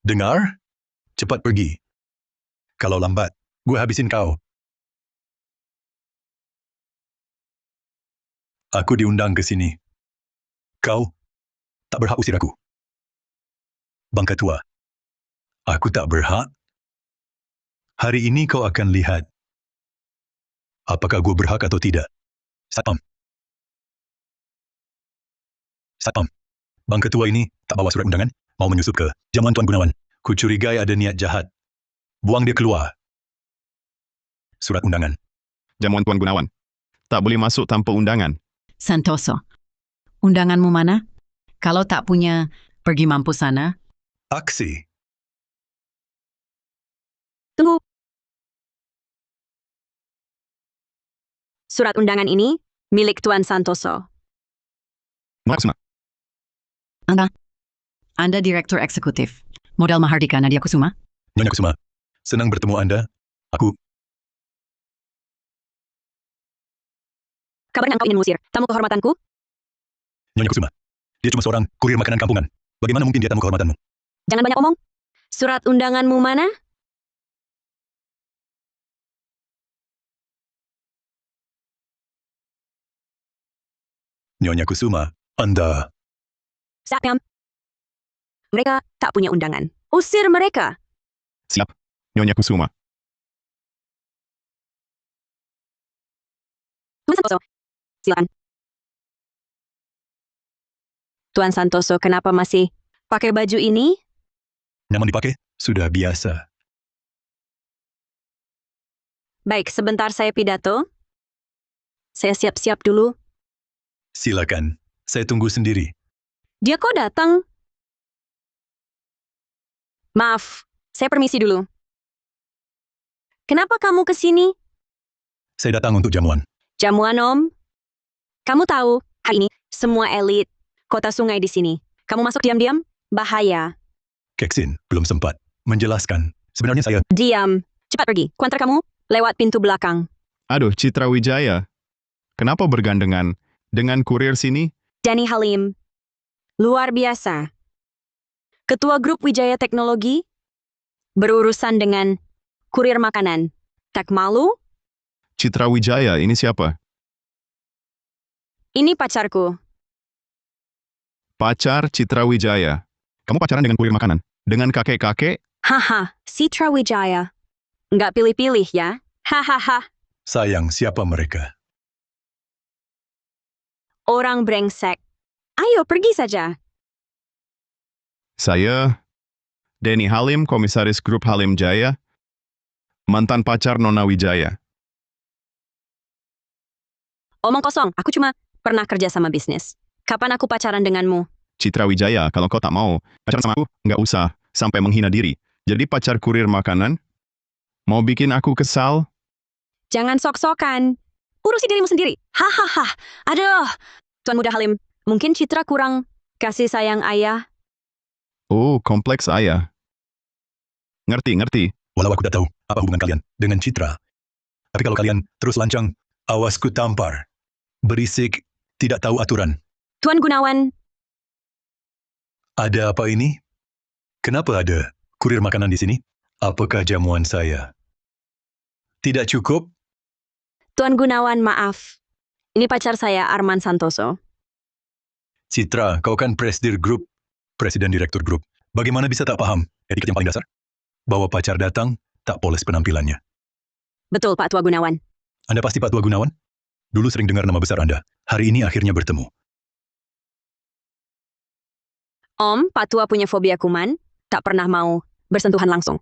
Dengar? Cepat pergi. Kalau lambat, gue habisin kau. Aku diundang ke sini. Kau tak berhak usir aku. Bangka tua. Aku tak berhak? Hari ini kau akan lihat. Apakah gue berhak atau tidak? Satpam. Satpam. Bangka tua ini tak bawa surat undangan, mau menyusup ke jamuan Tuan Gunawan. Kucurigai ada niat jahat. Buang dia keluar. Surat undangan. Jamuan Tuan Gunawan. Tak boleh masuk tanpa undangan. Santoso. Undanganmu mana? Kalau tak punya, pergi mampus sana. Aksi. Tunggu. Surat undangan ini milik Tuan Santoso. Nona Kusuma. Anda Direktur Eksekutif. Model Mahardika Nadia Kusuma. Nyonya Kusuma. Senang bertemu Anda. Aku. Kabarnya engkau ingin mengusir tamu kehormatanku? Nyonya Kusuma. Dia cuma seorang kurir makanan kampungan. Bagaimana mungkin dia tamu kehormatanmu? Jangan banyak omong. Surat undanganmu mana? Nyonya Kusuma. Anda. Satpam. Mereka tak punya undangan. Usir mereka. Siap. Nyonya Kusuma. Tuan Santoso. Silakan. Tuan Santoso, kenapa masih pakai baju ini? Nyaman dipakai? Sudah biasa. Baik, sebentar saya pidato. Saya siap-siap dulu. Silakan. Saya tunggu sendiri. Dia kok datang? Maaf, saya permisi dulu. Kenapa kamu ke sini? Saya datang untuk jamuan. Jamuan, Om. Kamu tahu, hari ini semua elit kota sungai di sini. Kamu masuk diam-diam? Bahaya. Keksin, belum sempat menjelaskan. Sebenarnya saya... Diam. Cepat pergi. Kuantar kamu lewat pintu belakang. Aduh, Citra Wijaya. Kenapa bergandengan dengan kurir sini? Danny Halim. Luar biasa. Ketua Grup Wijaya Teknologi berurusan dengan kurir makanan. Tak malu? Citra Wijaya, ini siapa? Ini pacarku. Pacar Citra Wijaya. Kamu pacaran dengan kurir makanan? Dengan kakek-kakek, Haha, Citra Wijaya. Nggak pilih-pilih ya. Hahaha, Sayang, siapa mereka? orang brengsek. Ayo pergi saja. saya, Denny Halim, Komisaris Grup Halim Jaya, mantan pacar Nona Wijaya. Omong kosong, aku cuma pernah kerja sama bisnis. Kapan aku pacaran denganmu? Citra Wijaya, kalau kau tak mau pacaran sama aku, nggak usah sampai menghina diri. Jadi pacar kurir makanan? Mau bikin aku kesal? Jangan sok-sokan. Urusi dirimu sendiri. Hahaha. Aduh. Tuan Muda Halim, mungkin Citra kurang kasih sayang ayah. Oh, kompleks ayah. Ngerti. Walau aku tak tahu apa hubungan kalian dengan Citra. Tapi kalau kalian terus lancang, awas ku tampar. Berisik, tidak tahu aturan. Tuan Gunawan, Ada apa ini? Kenapa ada kurir makanan di sini? Apakah jamuan saya tidak cukup? Tuan Gunawan maaf. Ini pacar saya, Arman Santoso. Citra, kau kan Presdir Group, Presiden Direktur Grup. Bagaimana bisa tak paham etiket yang paling dasar? Bawa pacar datang, tak poles penampilannya. Betul, Pak Tua Gunawan. Anda pasti Pak Tua Gunawan? Dulu sering dengar nama besar Anda. Hari ini akhirnya bertemu. Om, Pak Tua punya fobia kuman, tak pernah mau bersentuhan langsung.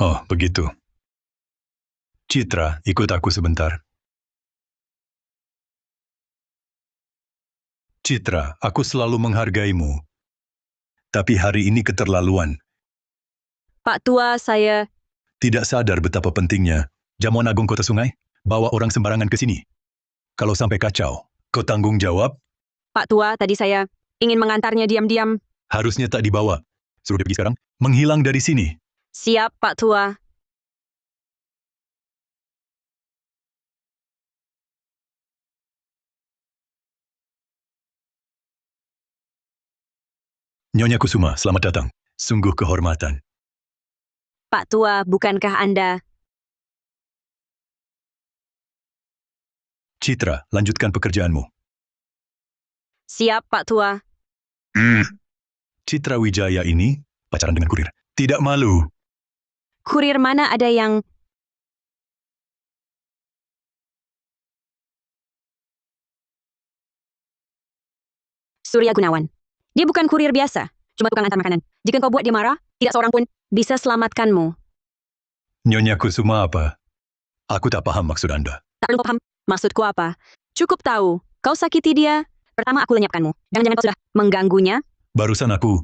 Oh, begitu. Citra, ikut aku sebentar. Citra, aku selalu menghargaimu. Tapi hari ini keterlaluan. Pak Tua, saya... Tidak sadar betapa pentingnya jamuan agung kota sungai? Bawa orang sembarangan ke sini. Kalau sampai kacau, kau tanggung jawab? Pak Tua, tadi saya ingin mengantarnya diam-diam. Harusnya tak dibawa. Suruh dia pergi sekarang. Menghilang dari sini. Siap, Pak Tua. Nyonya Kusuma, selamat datang. Sungguh kehormatan. Pak Tua, bukankah Anda... Citra, lanjutkan pekerjaanmu. Siap, Pak Tua. Citra Wijaya ini pacaran dengan kurir. Tidak malu. Kurir mana ada yang... Surya Gunawan. Dia bukan kurir biasa, cuma tukang antar makanan. Jika kau buat dia marah, tidak seorang pun bisa selamatkanmu. Nyonya Kusuma apa? Aku tak paham maksud Anda. Tak perlu paham maksudku apa. Cukup tahu, kau sakiti dia. Pertama aku lenyapkanmu. Jangan-jangan kau sudah mengganggunya. Barusan aku...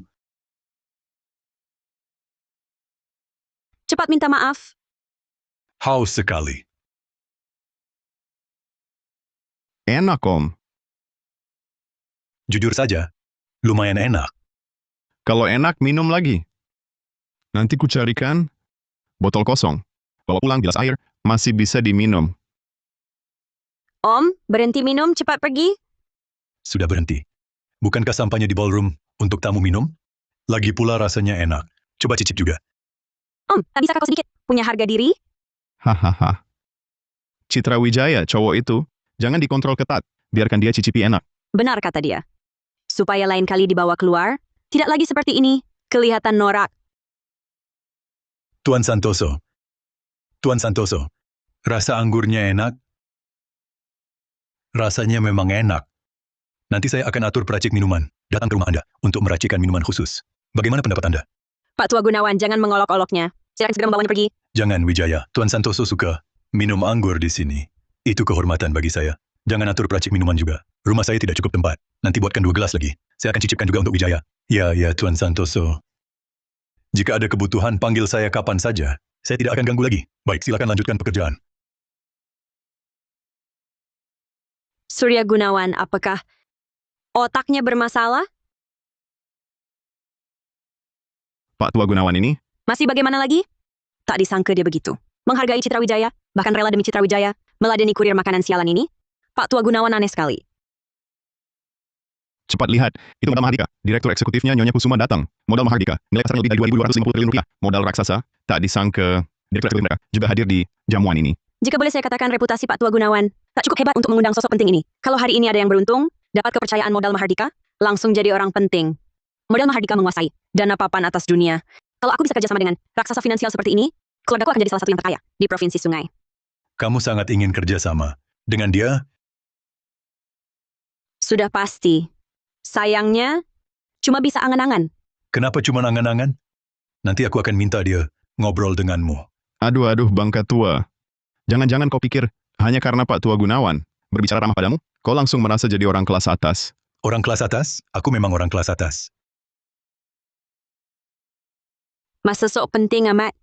Cepat minta maaf. haus sekali. Enak, Om. Jujur saja, lumayan enak. Kalau enak, minum lagi. Nanti ku carikan botol kosong. Bawa pulang gelas air, masih bisa diminum. Om, berhenti minum, cepat pergi. Sudah berhenti. Bukankah sampahnya di ballroom untuk tamu minum? Lagi pula rasanya enak. Coba cicip juga. Om, tak bisa kau sedikit punya harga diri? Hahaha. Citra Wijaya, cowok itu, jangan dikontrol ketat. Biarkan dia cicipi enak. Benar kata dia. Supaya lain kali dibawa keluar, tidak lagi seperti ini. Kelihatan norak. Tuan Santoso. Tuan Santoso, rasa anggurnya enak? Rasanya memang enak. Nanti saya akan atur peracik minuman datang ke rumah Anda untuk meracikan minuman khusus. Bagaimana pendapat Anda? Pak Tua Gunawan, jangan mengolok-oloknya. Silakan segera membawanya pergi. Jangan, Wijaya. Tuan Santoso suka minum anggur di sini. Itu kehormatan bagi saya. Jangan atur peracik minuman juga. Rumah saya tidak cukup tempat. Nanti buatkan 2 gelas lagi. Saya akan cicipkan juga untuk Wijaya. Ya, Tuan Santoso. Jika ada kebutuhan, panggil saya kapan saja. Saya tidak akan ganggu lagi. Baik, silakan lanjutkan pekerjaan. Surya Gunawan, apakah otaknya bermasalah? Pak Tua Gunawan ini, Masih bagaimana lagi? Tak disangka dia begitu. Menghargai Citra Wijaya, bahkan rela demi Citra Wijaya, meladeni kurir makanan sialan ini. Pak Tua Gunawan aneh sekali. cepat lihat. Itu Modal Mahardika. Direktur eksekutifnya Nyonya Kusuma datang. Modal Mahardika. Nilai pasarnya lebih dari 2.250 triliun rupiah. Modal raksasa. Tak disangka. Direktur eksekutif mereka juga hadir di jamuan ini. Jika boleh saya katakan reputasi Pak Tua Gunawan, tak cukup hebat untuk mengundang sosok penting ini. Kalau hari ini ada yang beruntung, dapat kepercayaan modal Mahardika, langsung jadi orang penting. Model Mahardika menguasai dana papan atas dunia. Kalau aku bisa kerjasama dengan raksasa finansial seperti ini, keluargaku akan jadi salah satu yang terkaya di Provinsi Sungai. Kamu sangat ingin kerjasama dengan dia? Sudah pasti. Sayangnya, cuma bisa angan-angan. Kenapa cuma angan-angan? Nanti aku akan minta dia ngobrol denganmu. Aduh, bangka tua. Jangan-jangan kau pikir, hanya karena Pak Tua Gunawan berbicara ramah padamu, kau langsung merasa jadi orang kelas atas. Orang kelas atas? Aku memang orang kelas atas. Masa sok penting amat.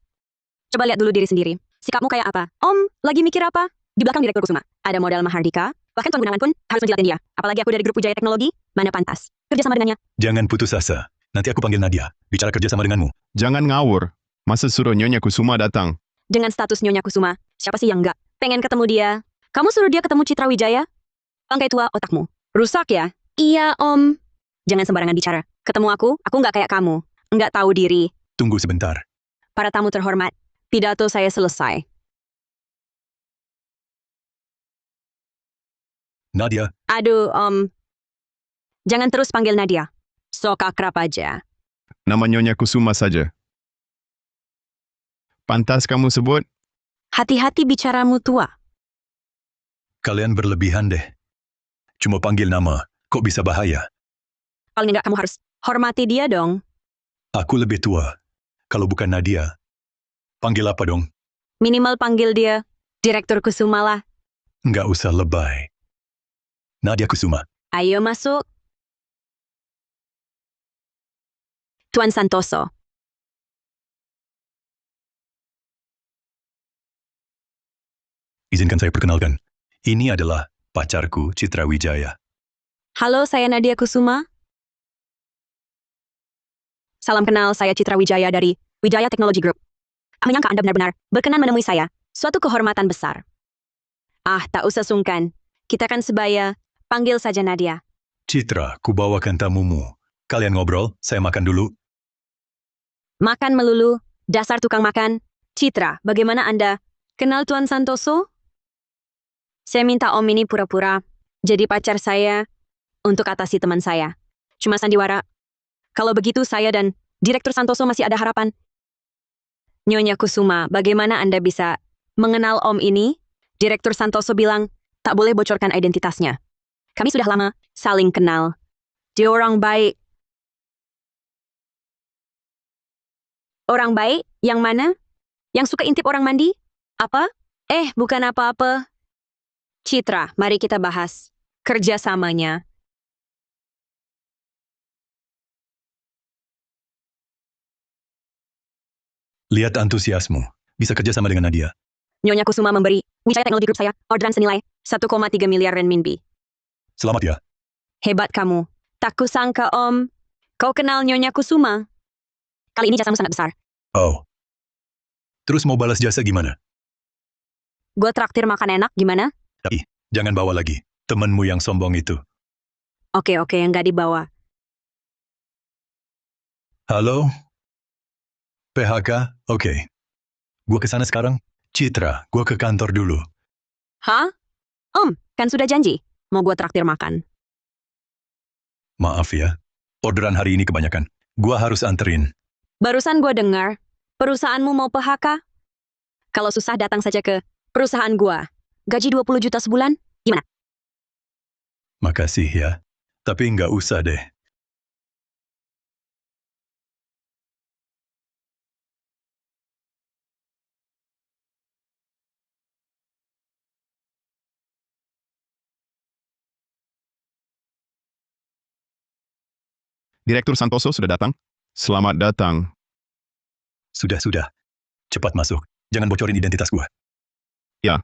Coba lihat dulu diri sendiri. Sikapmu kayak apa? Om, lagi mikir apa? Di belakang Direktur Kusuma, ada model Mahardika. Bahkan Tuan Gunawan pun harus menjilatin dia. Apalagi aku dari grup Wijaya Teknologi, mana pantas. Kerjasama dengannya. Jangan putus asa. Nanti aku panggil Nadia. Bicara kerjasama denganmu. Jangan ngawur. Masa suruh Nyonya Kusuma datang? Dengan status Nyonya Kusuma, siapa sih yang enggak pengen ketemu dia? Kamu suruh dia ketemu Citra Wijaya? Bangkai tua otakmu. Rusak ya? Iya, Om. Jangan sembarangan bicara. Ketemu aku nggak kayak kamu. Nggak tahu diri. Tunggu sebentar. Para tamu terhormat, pidato saya selesai. Nadia, Aduh, Om. Jangan terus panggil Nadia. Sok akrab aja. Nama Nyonya Kusuma saja. Pantas kamu sebut? Hati-hati bicaramu tua. kalian berlebihan deh. Cuma panggil nama, kok bisa bahaya? Paling enggak kamu harus hormati dia dong. Aku lebih tua. Kalau bukan Nadia. Panggil apa dong? Minimal panggil dia Direktur Kusuma lah. Nggak usah lebay. Nadia Kusuma. Ayo masuk. Tuan Santoso. Izinkan saya perkenalkan. Ini adalah pacarku, Citra Wijaya. Halo, saya Nadia Kusuma. Salam kenal, saya Citra Wijaya dari Wijaya Technology Group. Aku menyangka Anda benar-benar berkenan menemui saya. Suatu kehormatan besar. Ah, tak usah sungkan. Kita kan sebaya. Panggil saja Nadia. Citra, kubawakan tamumu. Kalian ngobrol, saya makan dulu. Makan melulu, dasar tukang makan. Citra, bagaimana Anda kenal Tuan Santoso? Saya minta Om ini pura-pura jadi pacar saya untuk atasi teman saya. Cuma sandiwara. Kalau begitu saya dan Direktur Santoso masih ada harapan. Nyonya Kusuma, bagaimana Anda bisa mengenal Om ini? Direktur Santoso bilang tak boleh bocorkan identitasnya. Kami sudah lama saling kenal. Dia orang baik. Orang baik? Yang mana? Yang suka intip orang mandi? Apa? Bukan apa-apa. Citra, mari kita bahas kerjasamanya. Lihat antusiasmu. Bisa kerja sama dengan Nadia. Nyonya Kusuma memberi Wijaya Technology Group saya orderan senilai 1,3 miliar renminbi. Selamat ya. Hebat kamu. Tak kusangka, Om. Kau kenal Nyonya Kusuma? Kali ini jasamu sangat besar. Oh. Terus mau balas jasa gimana? Gue traktir makan enak, gimana? Tapi, jangan bawa lagi. Temanmu yang sombong itu. Oke, yang gak dibawa. Halo? PHK? Oke. Gua kesana sekarang. Citra, gua ke kantor dulu. Hah? Om, kan sudah janji. Mau gue traktir makan. Maaf ya. Orderan hari ini kebanyakan. Gua harus anterin. Barusan gue dengar, perusahaanmu mau PHK? Kalau susah datang saja ke perusahaan gue. Gaji 20 juta sebulan, gimana? Makasih ya. Tapi nggak usah deh. Direktur Santoso sudah datang? Selamat datang. Sudah. Cepat masuk. Jangan bocorin identitas gua. Ya.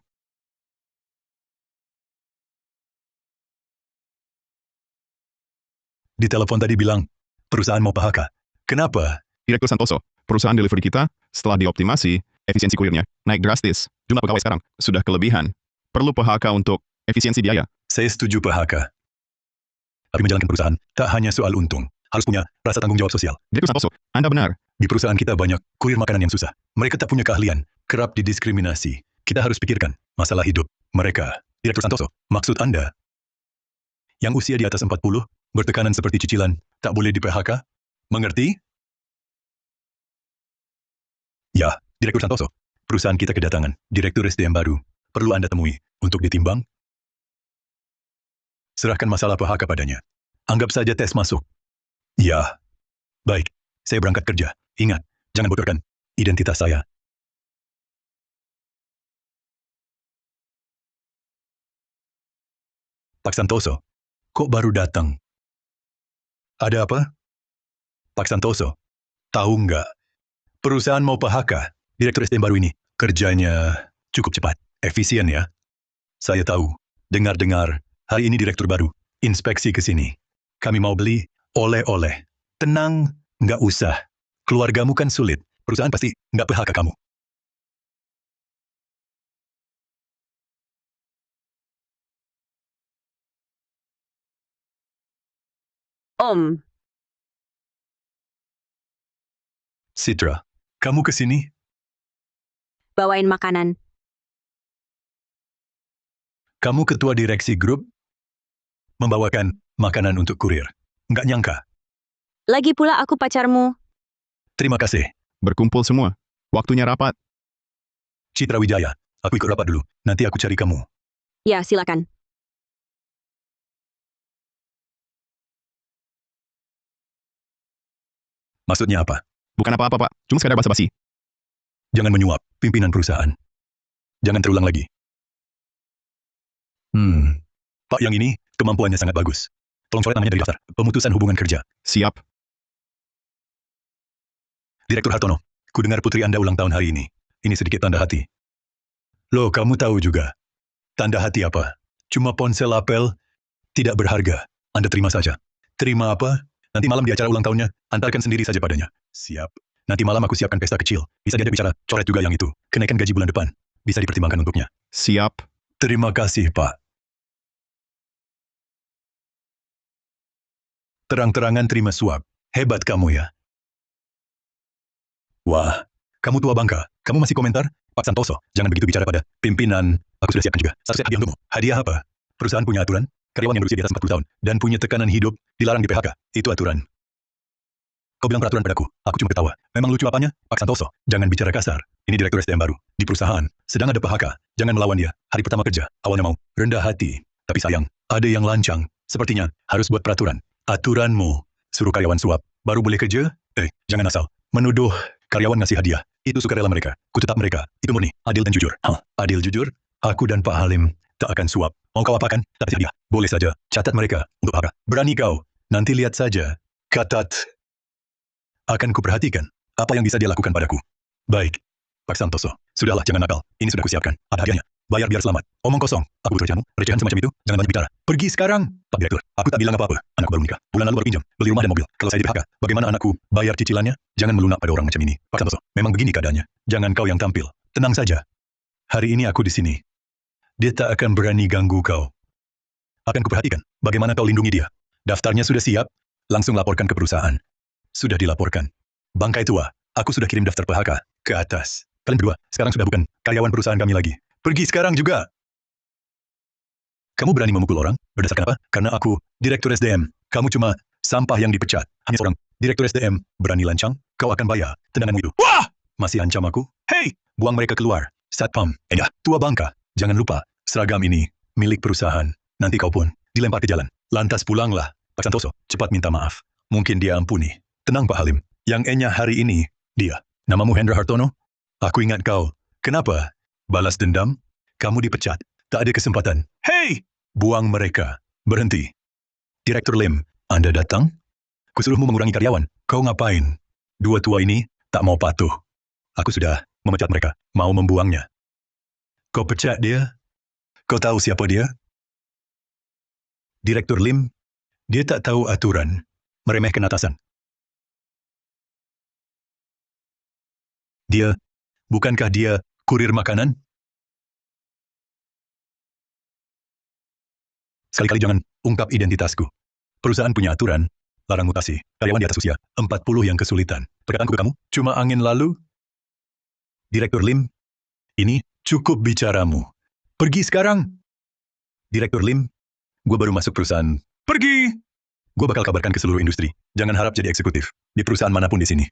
Di telepon tadi bilang, perusahaan mau PHK. Kenapa? Direktur Santoso, perusahaan delivery kita, setelah dioptimasi, efisiensi kurirnya naik drastis. Jumlah pegawai sekarang sudah kelebihan. Perlu PHK untuk efisiensi biaya. Saya setuju PHK. Tapi menjalankan perusahaan, tak hanya soal untung. Harus punya rasa tanggung jawab sosial. Direktur Santoso, Anda benar. Di perusahaan kita banyak kurir makanan yang susah. Mereka tak punya keahlian, kerap didiskriminasi. Kita harus pikirkan masalah hidup mereka. Direktur Santoso, maksud Anda? Yang usia di atas 40, bertekanan seperti cicilan, tak boleh di PHK? Mengerti? Ya, Direktur Santoso. Perusahaan kita kedatangan Direktur SDM baru. Perlu Anda temui untuk ditimbang. Serahkan masalah PHK padanya. Anggap saja tes masuk. Ya. Baik, saya berangkat kerja. Ingat, jangan bocorkan identitas saya. Pak Santoso, kok baru datang? Ada apa? Pak Santoso, tahu nggak? Perusahaan mau PHK. Direktur SDM baru ini kerjanya cukup cepat, efisien ya. Saya tahu. Dengar-dengar, hari ini direktur baru inspeksi ke sini. Kami mau beli oleh-oleh. Tenang, nggak usah. Keluargamu kan sulit. Perusahaan pasti nggak PHK kamu. Om, Citra, kamu ke sini? bawain makanan. Kamu ketua direksi grup? Membawakan makanan untuk kurir. Nggak nyangka. Lagi pula aku pacarmu. Terima kasih. Berkumpul semua. Waktunya rapat. Citra Wijaya, aku ikut rapat dulu. Nanti aku cari kamu. Ya, silakan. Maksudnya apa? Bukan apa-apa, Pak. Cuma sekadar basa-basi. Jangan menyuap pimpinan perusahaan. Jangan terulang lagi. Pak yang ini, kemampuannya sangat bagus. Tolong coret namanya dari daftar pemutusan hubungan kerja. Siap. Direktur Hartono, ku dengar putri Anda ulang tahun hari ini. Ini sedikit tanda hati. Loh, kamu tahu juga. Tanda hati apa? Cuma ponsel Apple, tidak berharga. Anda terima saja. Terima apa? Nanti malam di acara ulang tahunnya, antarkan sendiri saja padanya. Siap. Nanti malam aku siapkan pesta kecil. Bisa diajak bicara, coret juga yang itu. Kenaikan gaji bulan depan. Bisa dipertimbangkan untuknya. Siap. Terima kasih, Pak. Terang-terangan terima suap. Hebat kamu ya. Wah, kamu tua bangka. Kamu masih komentar? Pak Santoso, jangan begitu bicara pada pimpinan. Aku sudah siapkan juga. Satu set hadiah untukmu. Hadiah apa? Perusahaan punya aturan. Karyawan yang berusia di atas 40 tahun dan punya tekanan hidup dilarang di PHK. Itu aturan. Kau bilang peraturan padaku. Aku cuma ketawa. Memang lucu apanya? Pak Santoso, jangan bicara kasar. Ini direktur SDM baru. Di perusahaan. Sedang ada PHK. Jangan melawan dia. Hari pertama kerja. Awalnya mau. Rendah hati. Tapi sayang. Ada yang lancang. Sepertinya harus buat peraturan. Aturanmu. Suruh karyawan suap. Baru boleh kerja? Jangan asal. Menuduh karyawan ngasih hadiah. Itu sukarela mereka. Ku tetap mereka. Itu murni. Adil dan jujur. Adil jujur? Aku dan Pak Halim tak akan suap. Mau kau apakan? Tak kasih hadiah. Boleh saja. Catat mereka. Untuk PHK. Berani kau. Nanti lihat saja. Katat. Akan kuperhatikan apa yang bisa dia lakukan padaku. Baik, Pak Santoso. Sudahlah, jangan nakal. Ini sudah kusiapkan. Ada hadiahnya. Bayar biar selamat. Omong kosong. Aku butuh recahanmu. Recehan semacam itu, jangan banyak bicara. Pergi sekarang. Pak Direktur, aku tak bilang apa-apa. Anakku baru nikah. Bulan lalu baru pinjam. Beli rumah dan mobil. Kalau saya di PHK, bagaimana anakku bayar cicilannya? Jangan melunak pada orang macam ini. Pak Santoso, memang begini keadaannya. Jangan kau yang tampil. Tenang saja. Hari ini aku di sini. Dia tak akan berani ganggu kau. Akan kuperhatikan bagaimana kau lindungi dia. Daftarnya sudah siap. Langsung laporkan ke perusahaan. Sudah dilaporkan. Bangkai tua, aku sudah kirim daftar PHK ke atas. Kalian berdua, sekarang sudah bukan karyawan perusahaan kami lagi. Pergi sekarang juga. Kamu berani memukul orang? Berdasarkan apa? Karena aku, Direktur SDM. Kamu cuma sampah yang dipecat. Hanya seorang Direktur SDM. Berani lancang? Kau akan bayar tendanganmu itu. Wah! Masih ancam aku? Hei! Buang mereka keluar. Satpam. Tua bangka. Jangan lupa, seragam ini milik perusahaan. Nanti kau pun dilempar ke jalan. Lantas pulanglah. Pak Santoso, cepat minta maaf. Mungkin dia ampuni. Tenang Pak Halim. Yang E-nya hari ini, dia. Namamu Hendra Hartono? Aku ingat kau. Kenapa? Balas dendam? Kamu dipecat. Tak ada kesempatan. Hei! Buang mereka. Berhenti. Direktur Lim, Anda datang? Kusuruhmu mengurangi karyawan. Kau ngapain? Dua tua ini tak mau patuh. Aku sudah memecat mereka. Mau membuangnya. Kau pecat dia? Kau tahu siapa dia? Direktur Lim, dia tak tahu aturan. Meremehkan atasan. Dia, bukankah dia kurir makanan? Sekali-kali jangan ungkap identitasku. Perusahaan punya aturan, larang mutasi. Karyawan di atas usia 40 yang kesulitan. Perkataanku ke kamu, cuma angin lalu? Direktur Lim, ini cukup bicaramu. Pergi sekarang. Direktur Lim, gue baru masuk perusahaan. Pergi! Gue bakal kabarkan ke seluruh industri. Jangan harap jadi eksekutif di perusahaan manapun di sini.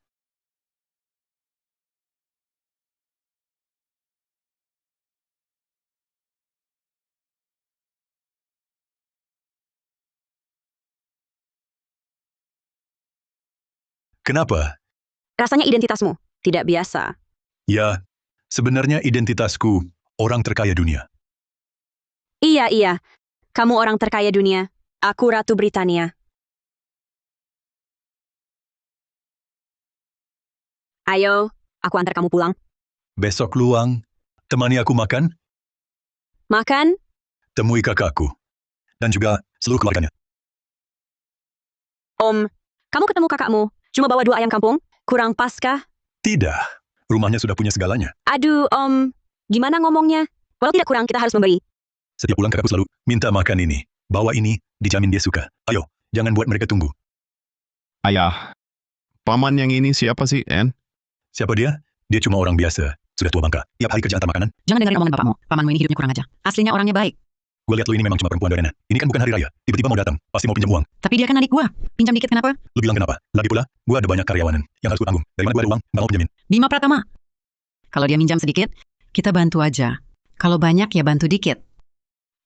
Kenapa? Rasanya identitasmu tidak biasa. Ya, sebenarnya identitasku orang terkaya dunia. Iya. Kamu orang terkaya dunia. Aku Ratu Britania. Ayo, aku antar kamu pulang. Besok luang, temani aku makan, Makan? temui kakakku, dan juga seluruh keluarganya. Om, kamu ketemu kakakmu, cuma bawa 2 ayam kampung? Kurang pas kah? Tidak, rumahnya sudah punya segalanya. Aduh, Om. Gimana ngomongnya? Walau tidak kurang, kita harus memberi. Setiap pulang kakakku selalu minta makan ini. Bawa ini, dijamin dia suka. Ayo, jangan buat mereka tunggu. Ayah, paman yang ini siapa sih, En? Siapa dia? Dia cuma orang biasa. Sudah tua bangka. Tiap hari kerja antar makanan. Jangan dengerin omongan bapakmu. Pamanmu ini hidupnya kurang aja. Aslinya orangnya baik. Gue lihat lo ini memang cuma perempuan dorena. Ini kan bukan hari raya. Tiba-tiba mau datang. Pasti mau pinjam uang. Tapi dia kan adik gua. Pinjam dikit kenapa? Lu bilang kenapa? Lagi pula, gue ada banyak karyawanan yang harus gue tanggung. Dari mana gue ada uang? Nggak mau pinjamin. Bima Pratama. Kalau dia minjam sedikit, kita bantu aja. Kalau banyak ya bantu dikit.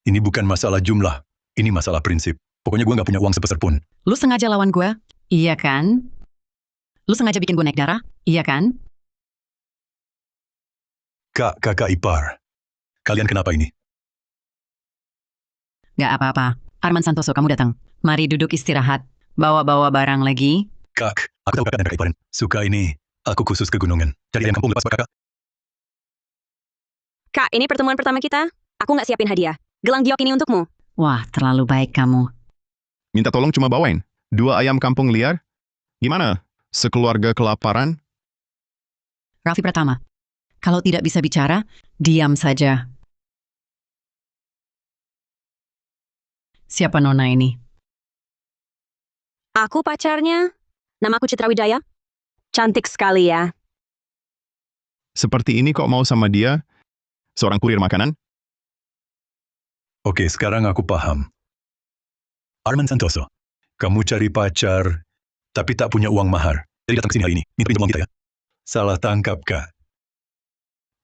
Ini bukan masalah jumlah. Ini masalah prinsip. Pokoknya gue nggak punya uang sepeser pun. Lu sengaja lawan gua? Iya kan? Lu sengaja bikin gua naik darah? Iya kan? Kakak ipar. Kalian kenapa ini? Gak apa-apa. Arman Santoso, kamu datang. Mari duduk istirahat. Bawa-bawa barang lagi. Kak, aku tahu kakak dan kakak iparin. Suka ini, aku khusus ke gunungan. Cari ayam kampung lepas buat kakak. Kak, ini pertemuan pertama kita. Aku nggak siapin hadiah. Gelang giok ini untukmu. Wah, terlalu baik kamu. Minta tolong cuma bawain 2 ayam kampung liar? Gimana? Sekeluarga kelaparan? Raffi Pratama. Kalau tidak bisa bicara, diam saja. Siapa Nona ini? Aku pacarnya. Namaku Citra Widaya. Cantik sekali ya. Seperti ini kok mau sama dia? Seorang kurir makanan? Oke, sekarang aku paham. Arman Santoso, kamu cari pacar, tapi tak punya uang mahar. Jadi datang ke sini hari ini, minta pinjam uang kita ya. Salah tangkap, Kak.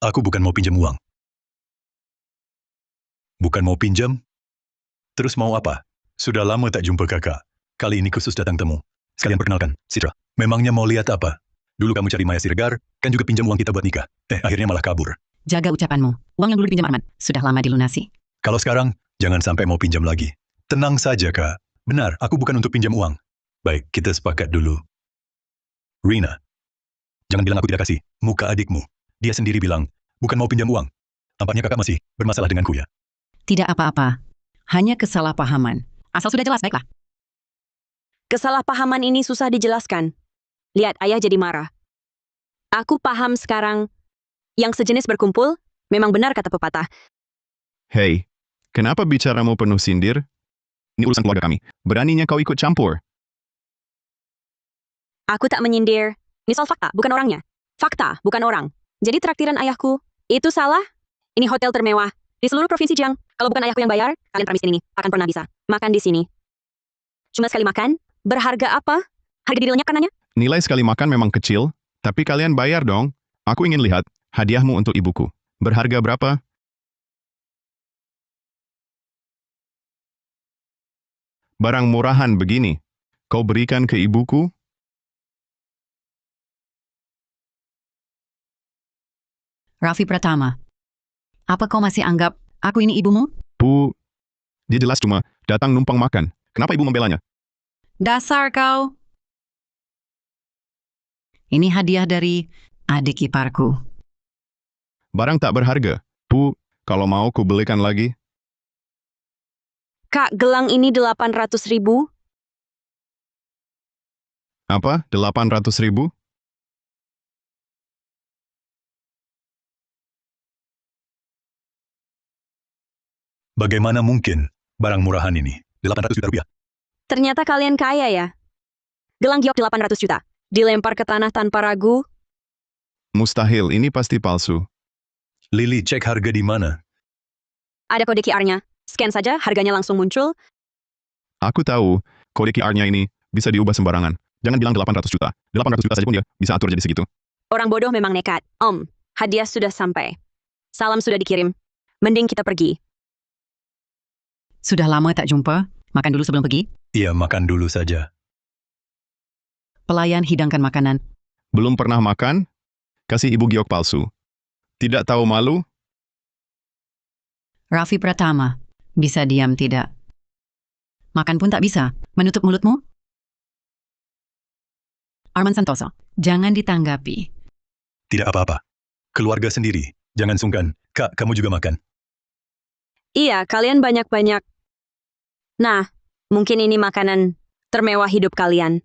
Aku bukan mau pinjam uang. Bukan mau pinjam? Terus mau apa? Sudah lama tak jumpa kakak. Kali ini khusus datang temu. Sekalian perkenalkan, Citra. Memangnya mau lihat apa? Dulu kamu cari Maya Siregar, kan juga pinjam uang kita buat nikah. Akhirnya malah kabur. Jaga ucapanmu. Uang yang dulu dipinjam Arman. Sudah lama dilunasi. Kalau sekarang, jangan sampai mau pinjam lagi. Tenang saja, Kak. Benar, aku bukan untuk pinjam uang. Baik, kita sepakat dulu. Rina, jangan bilang aku tidak kasih. Muka adikmu. Dia sendiri bilang, bukan mau pinjam uang. Tampaknya kakak masih bermasalah denganku ya. Tidak apa-apa. Hanya kesalahpahaman. Asal sudah jelas, baiklah. Kesalahpahaman ini susah dijelaskan. Lihat, ayah jadi marah. Aku paham sekarang. Yang sejenis berkumpul, memang benar kata pepatah. Hei, kenapa bicaramu penuh sindir? Ini urusan keluarga kami. Beraninya kau ikut campur. Aku tak menyindir. Ini soal fakta, bukan orangnya. Fakta, bukan orang. Jadi traktiran ayahku, itu salah? Ini hotel termewah. Di seluruh provinsi Jiang. Kalau bukan ayahku yang bayar, kalian permiskin ini. Akan pernah bisa. Makan di sini. Cuma sekali makan? Berharga apa? Harga dealnya kan nanya? Nilai sekali makan memang kecil, tapi kalian bayar dong. Aku ingin lihat hadiahmu untuk ibuku. Berharga berapa? Barang murahan begini. Kau berikan ke ibuku? Raffi Pratama. Apa kau masih anggap aku ini ibumu? Bu, dia jelas cuma datang numpang makan. Kenapa ibu membelanya? Dasar kau. Ini hadiah dari adik iparku. Barang tak berharga. Bu, kalau mau ku belikan lagi. Kak, gelang ini 800.000. Apa? 800.000? Bagaimana mungkin barang murahan ini? 800 juta rupiah. Ternyata kalian kaya ya. Gelang giok 800 juta. Dilempar ke tanah tanpa ragu. Mustahil, ini pasti palsu. Lily, cek harga di mana? Ada kode QR-nya. Scan saja, harganya langsung muncul. Aku tahu, Kode QR-nya ini bisa diubah sembarangan. Jangan bilang 800 juta. 800 juta saja pun dia bisa atur jadi segitu. Orang bodoh memang nekat. Om, hadiah sudah sampai. Salam sudah dikirim. Mending kita pergi. Sudah lama tak jumpa. Makan dulu sebelum pergi. Iya, makan dulu saja. Pelayan hidangkan makanan. Belum pernah makan? Kasih ibu giok palsu. Tidak tahu malu? Raffi Pratama. Bisa diam tidak? Makan pun tak bisa. Menutup mulutmu? Arman Santoso. Jangan ditanggapi. Tidak apa-apa. Keluarga sendiri. Jangan sungkan. Kak, kamu juga makan. Iya, kalian banyak-banyak. Nah, mungkin ini makanan termewah hidup kalian.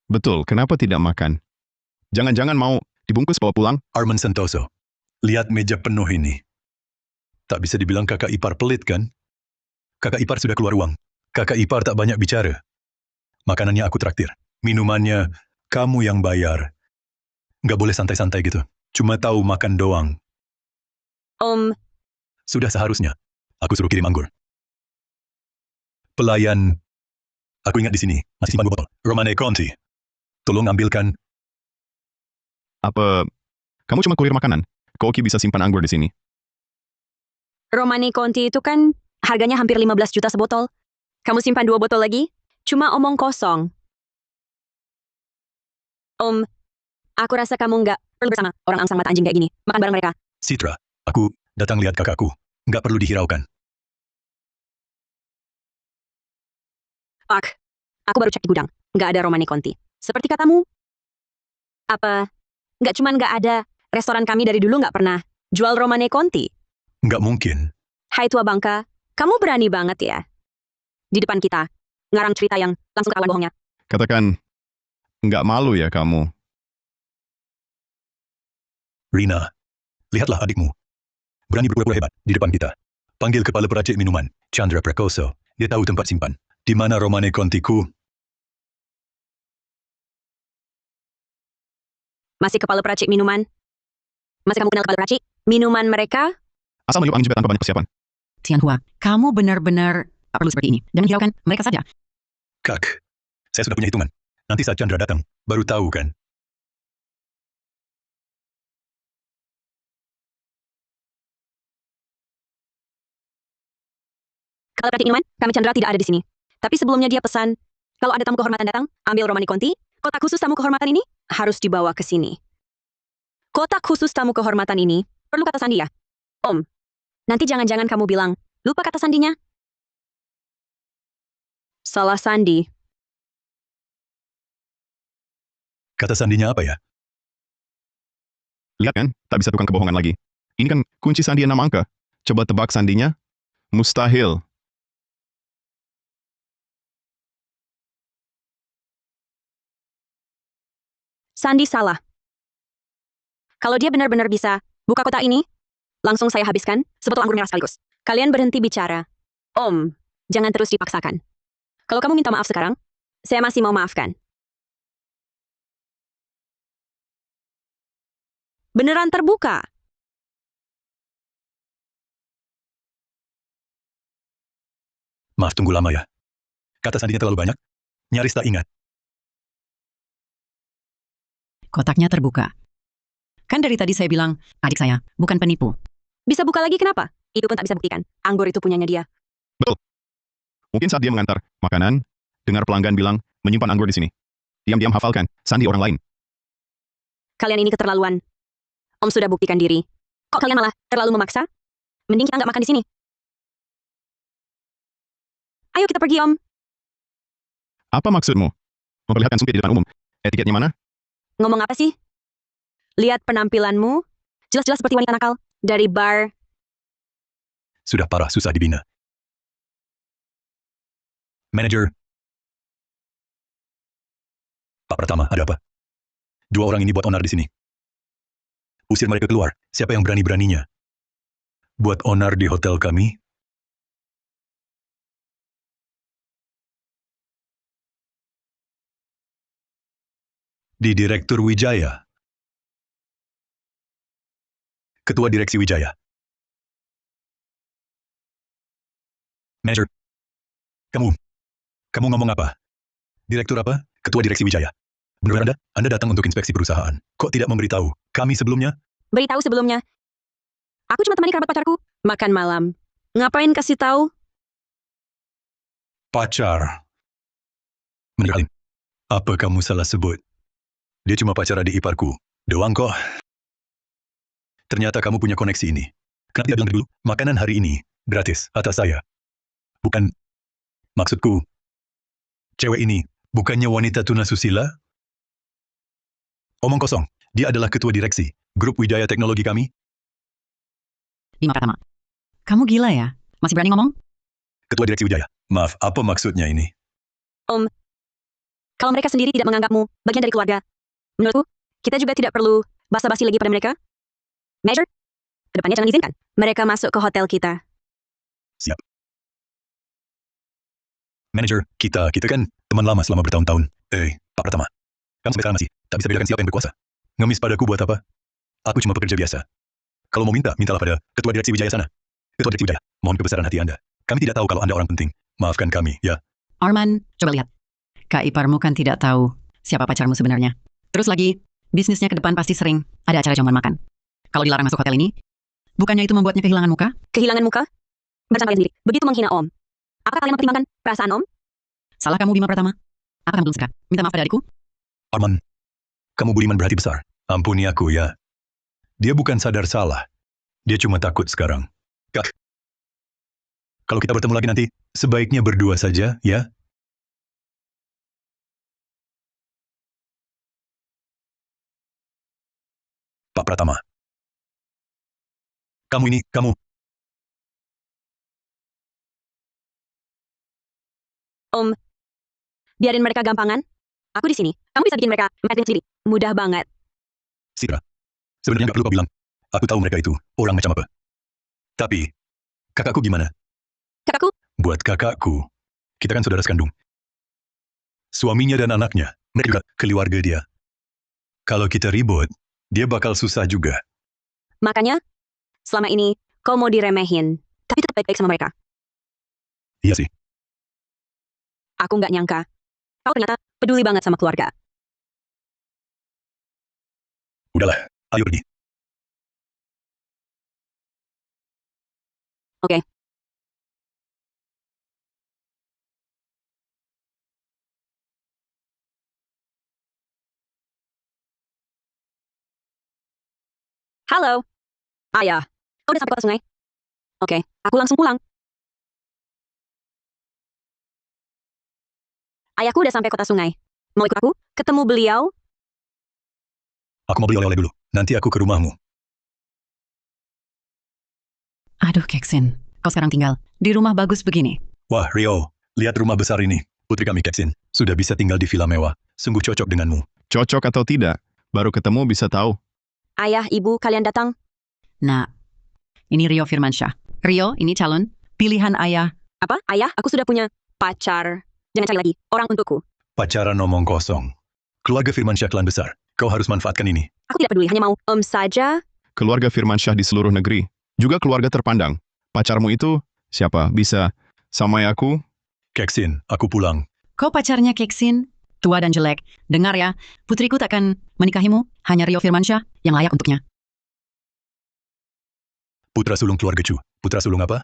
Betul, kenapa tidak makan? Jangan-jangan mau dibungkus bawa pulang? Arman Santoso. Lihat meja penuh ini. Tak bisa dibilang kakak ipar pelit, kan? Kakak ipar sudah keluar uang. Kakak ipar tak banyak bicara. Makanannya aku traktir. Minumannya, kamu yang bayar. Nggak boleh santai-santai gitu. Cuma tahu makan doang. Om, Sudah seharusnya. Aku suruh kirim anggur. Pelayan. Aku ingat di sini. Masih simpan 2 botol. Romane Conti. Tolong ambilkan. Apa kamu cuma kurir makanan? Koki bisa simpan anggur di sini. Romani Conti itu kan harganya hampir 15 juta sebotol. Kamu simpan 2 botol lagi? Cuma omong kosong. Om, aku rasa kamu nggak perlu bersama orang angsang mata anjing kayak gini. Makan bareng mereka. Citra, aku datang lihat kakakku. Nggak perlu dihiraukan. Ak, aku baru cek di gudang. Nggak ada Romani Conti. Seperti katamu. Apa? Nggak cuman nggak ada. Restoran kami dari dulu nggak pernah jual Romani Conti. Nggak mungkin. Hai tua bangka, kamu berani banget ya. Di depan kita. Ngarang cerita yang langsung ketahuan bohongnya. Katakan, nggak malu ya kamu? Rina, lihatlah adikmu. Berani berpura-pura hebat di depan kita. Panggil kepala peracik minuman, Chandra Prakoso. Dia tahu tempat simpan. Di mana Romane Contiku? Masih kepala peracik minuman? Masih kamu kenal kepala peracik? Minuman mereka? Asal meniup angin juga tanpa banyak persiapan. Tianhua, kamu benar-benar tak perlu seperti ini. Jangan hiraukan mereka saja. Kak, saya sudah punya hitungan. Nanti saat Chandra datang, baru tahu kan? Kalau peracik minuman, kami Chandra tidak ada di sini. Tapi sebelumnya dia pesan, kalau ada tamu kehormatan datang, ambil Romani Conti, kotak khusus tamu kehormatan ini harus dibawa ke sini. Kotak khusus tamu kehormatan ini perlu kata sandi ya? Om, nanti jangan-jangan kamu bilang, lupa kata sandinya? Salah sandi. Kata sandinya apa ya? Lihat kan, tak bisa tukang kebohongan lagi. Ini kan kunci sandi 6 angka. Coba tebak sandinya. Mustahil. Sandi salah. Kalau dia benar-benar bisa buka kotak ini, langsung saya habiskan sebotol anggur merah sekaligus. Kalian berhenti bicara. Om, jangan terus dipaksakan. Kalau kamu minta maaf sekarang, saya masih mau maafkan. Beneran terbuka. Maaf tunggu lama ya. Kata sandinya terlalu banyak. Nyaris tak ingat. Kotaknya terbuka. Kan dari tadi saya bilang, adik saya, bukan penipu. Bisa buka lagi kenapa? Itu pun tak bisa buktikan. Anggur itu punyanya dia. Betul. Mungkin saat dia mengantar makanan, dengar pelanggan bilang, menyimpan anggur di sini. Diam-diam hafalkan, sandi orang lain. Kalian ini keterlaluan. Om sudah buktikan diri. Kok kalian malah terlalu memaksa? Mending kita nggak makan di sini. Ayo kita pergi, Om. Apa maksudmu? Memperlihatkan sumpit di depan umum. Etiketnya mana? Ngomong apa sih? Lihat penampilanmu. Jelas-jelas seperti wanita nakal. Dari bar. Sudah parah, susah dibina. Manager. Pak Pratama, ada apa? 2 orang ini buat onar di sini. Usir mereka keluar. Siapa yang berani-beraninya? Buat onar di hotel kami? Di Direktur Wijaya. Ketua Direksi Wijaya. Manager. Kamu ngomong apa? Direktur apa? Ketua Direksi Wijaya. Benar Anda? Anda datang untuk inspeksi perusahaan. Kok tidak memberitahu kami sebelumnya? Beritahu sebelumnya. Aku cuma temani kerabat pacarku. Makan malam. Ngapain kasih tahu? Pacar. Manajer Halim. Apa kamu salah sebut? Dia cuma pacar adik iparku. Doang kok. Ternyata kamu punya koneksi ini. Kenapa tidak bilang dulu? Makanan hari ini gratis atas saya. Bukan. Maksudku, cewek ini bukannya wanita tunasusila? Omong kosong. Dia adalah ketua direksi grup Wijaya Teknologi kami. Bima Pratama. Kamu gila ya? Masih berani ngomong? Ketua Direksi Wijaya. Maaf, apa maksudnya ini? Kalau mereka sendiri tidak menganggapmu bagian dari keluarga. Menurutku, kita juga tidak perlu basa-basi lagi pada mereka. Manager, kedepannya jangan izinkan mereka masuk ke hotel kita. Siap. Manager, kita kan teman lama selama bertahun-tahun. Pak Pratama. Kamu sampai sekarang masih tak bisa bedakan siapa yang berkuasa. Ngemis padaku buat apa? Aku cuma pekerja biasa. Kalau mau mintalah pada Ketua Direksi Wijaya sana. Ketua Direksi Wijaya, mohon kebesaran hati Anda. Kami tidak tahu kalau Anda orang penting. Maafkan kami, ya. Arman, coba lihat. Kak iparmu kan tidak tahu siapa pacarmu sebenarnya. Terus lagi, bisnisnya ke depan pasti sering ada acara jamuan makan. Kalau dilarang masuk hotel ini, bukannya itu membuatnya kehilangan muka? Kehilangan muka? Bersama kalian sendiri. Begitu menghina Om. Apakah kalian mempertimbangkan perasaan Om? Salah kamu Bima Pratama. Apa kamu belum suka? Minta maaf pada adikku? Arman, kamu budiman berhati besar. Ampuni aku, ya. Dia bukan sadar salah. Dia cuma takut sekarang. Kak, kalau kita bertemu lagi nanti, sebaiknya berdua saja, ya. Pak Pratama. Kamu. Om, biarin mereka gampangan. Aku di sini. Kamu bisa bikin mereka metin sendiri. Mudah banget. Citra, sebenarnya nggak perlu kau bilang. Aku tahu mereka itu orang macam apa. Tapi, kakakku gimana? Kakakku, Buat kakakku, kita kan saudara sekandung. Suaminya dan anaknya, mereka juga keluarga dia. Kalau kita ribut, dia bakal susah juga. makanya, selama ini, kau mau diremehin. Tapi tetap baik-baik sama mereka. Iya sih. Aku nggak nyangka. Kau ternyata peduli banget sama keluarga. Udahlah, ayo pergi. Oke. Halo. Ayah. Kau udah sampai kota sungai? Oke, aku langsung pulang. Ayahku udah sampai kota sungai. Mau ikut aku? Ketemu beliau? Aku mau beli oleh-oleh dulu. Nanti aku ke rumahmu. Aduh, Keksin. Kau sekarang tinggal di rumah bagus begini. Wah, Rio, lihat rumah besar ini. Putri kami, Keksin, sudah bisa tinggal di villa mewah. Sungguh cocok denganmu. Cocok atau tidak, baru ketemu bisa tahu. Ayah, ibu, kalian datang? Nah, ini Rio Firmansyah. Rio, ini calon pilihan ayah. Apa? Ayah, aku sudah punya pacar. Jangan cari lagi. Orang untukku. Pacaran omong kosong. Keluarga Firmansyah klan besar. Kau harus manfaatkan ini. Aku tidak peduli. Hanya mau Om saja. Keluarga Firmansyah di seluruh negeri, juga keluarga terpandang. Pacarmu itu, siapa? Bisa sama aku? Keksin, aku pulang. Kau pacarnya Keksin, tua dan jelek. Dengar ya, putriku takkan menikahimu, hanya Rio Firmansyah yang layak untuknya. Putra sulung keluarga Chu. Putra sulung apa?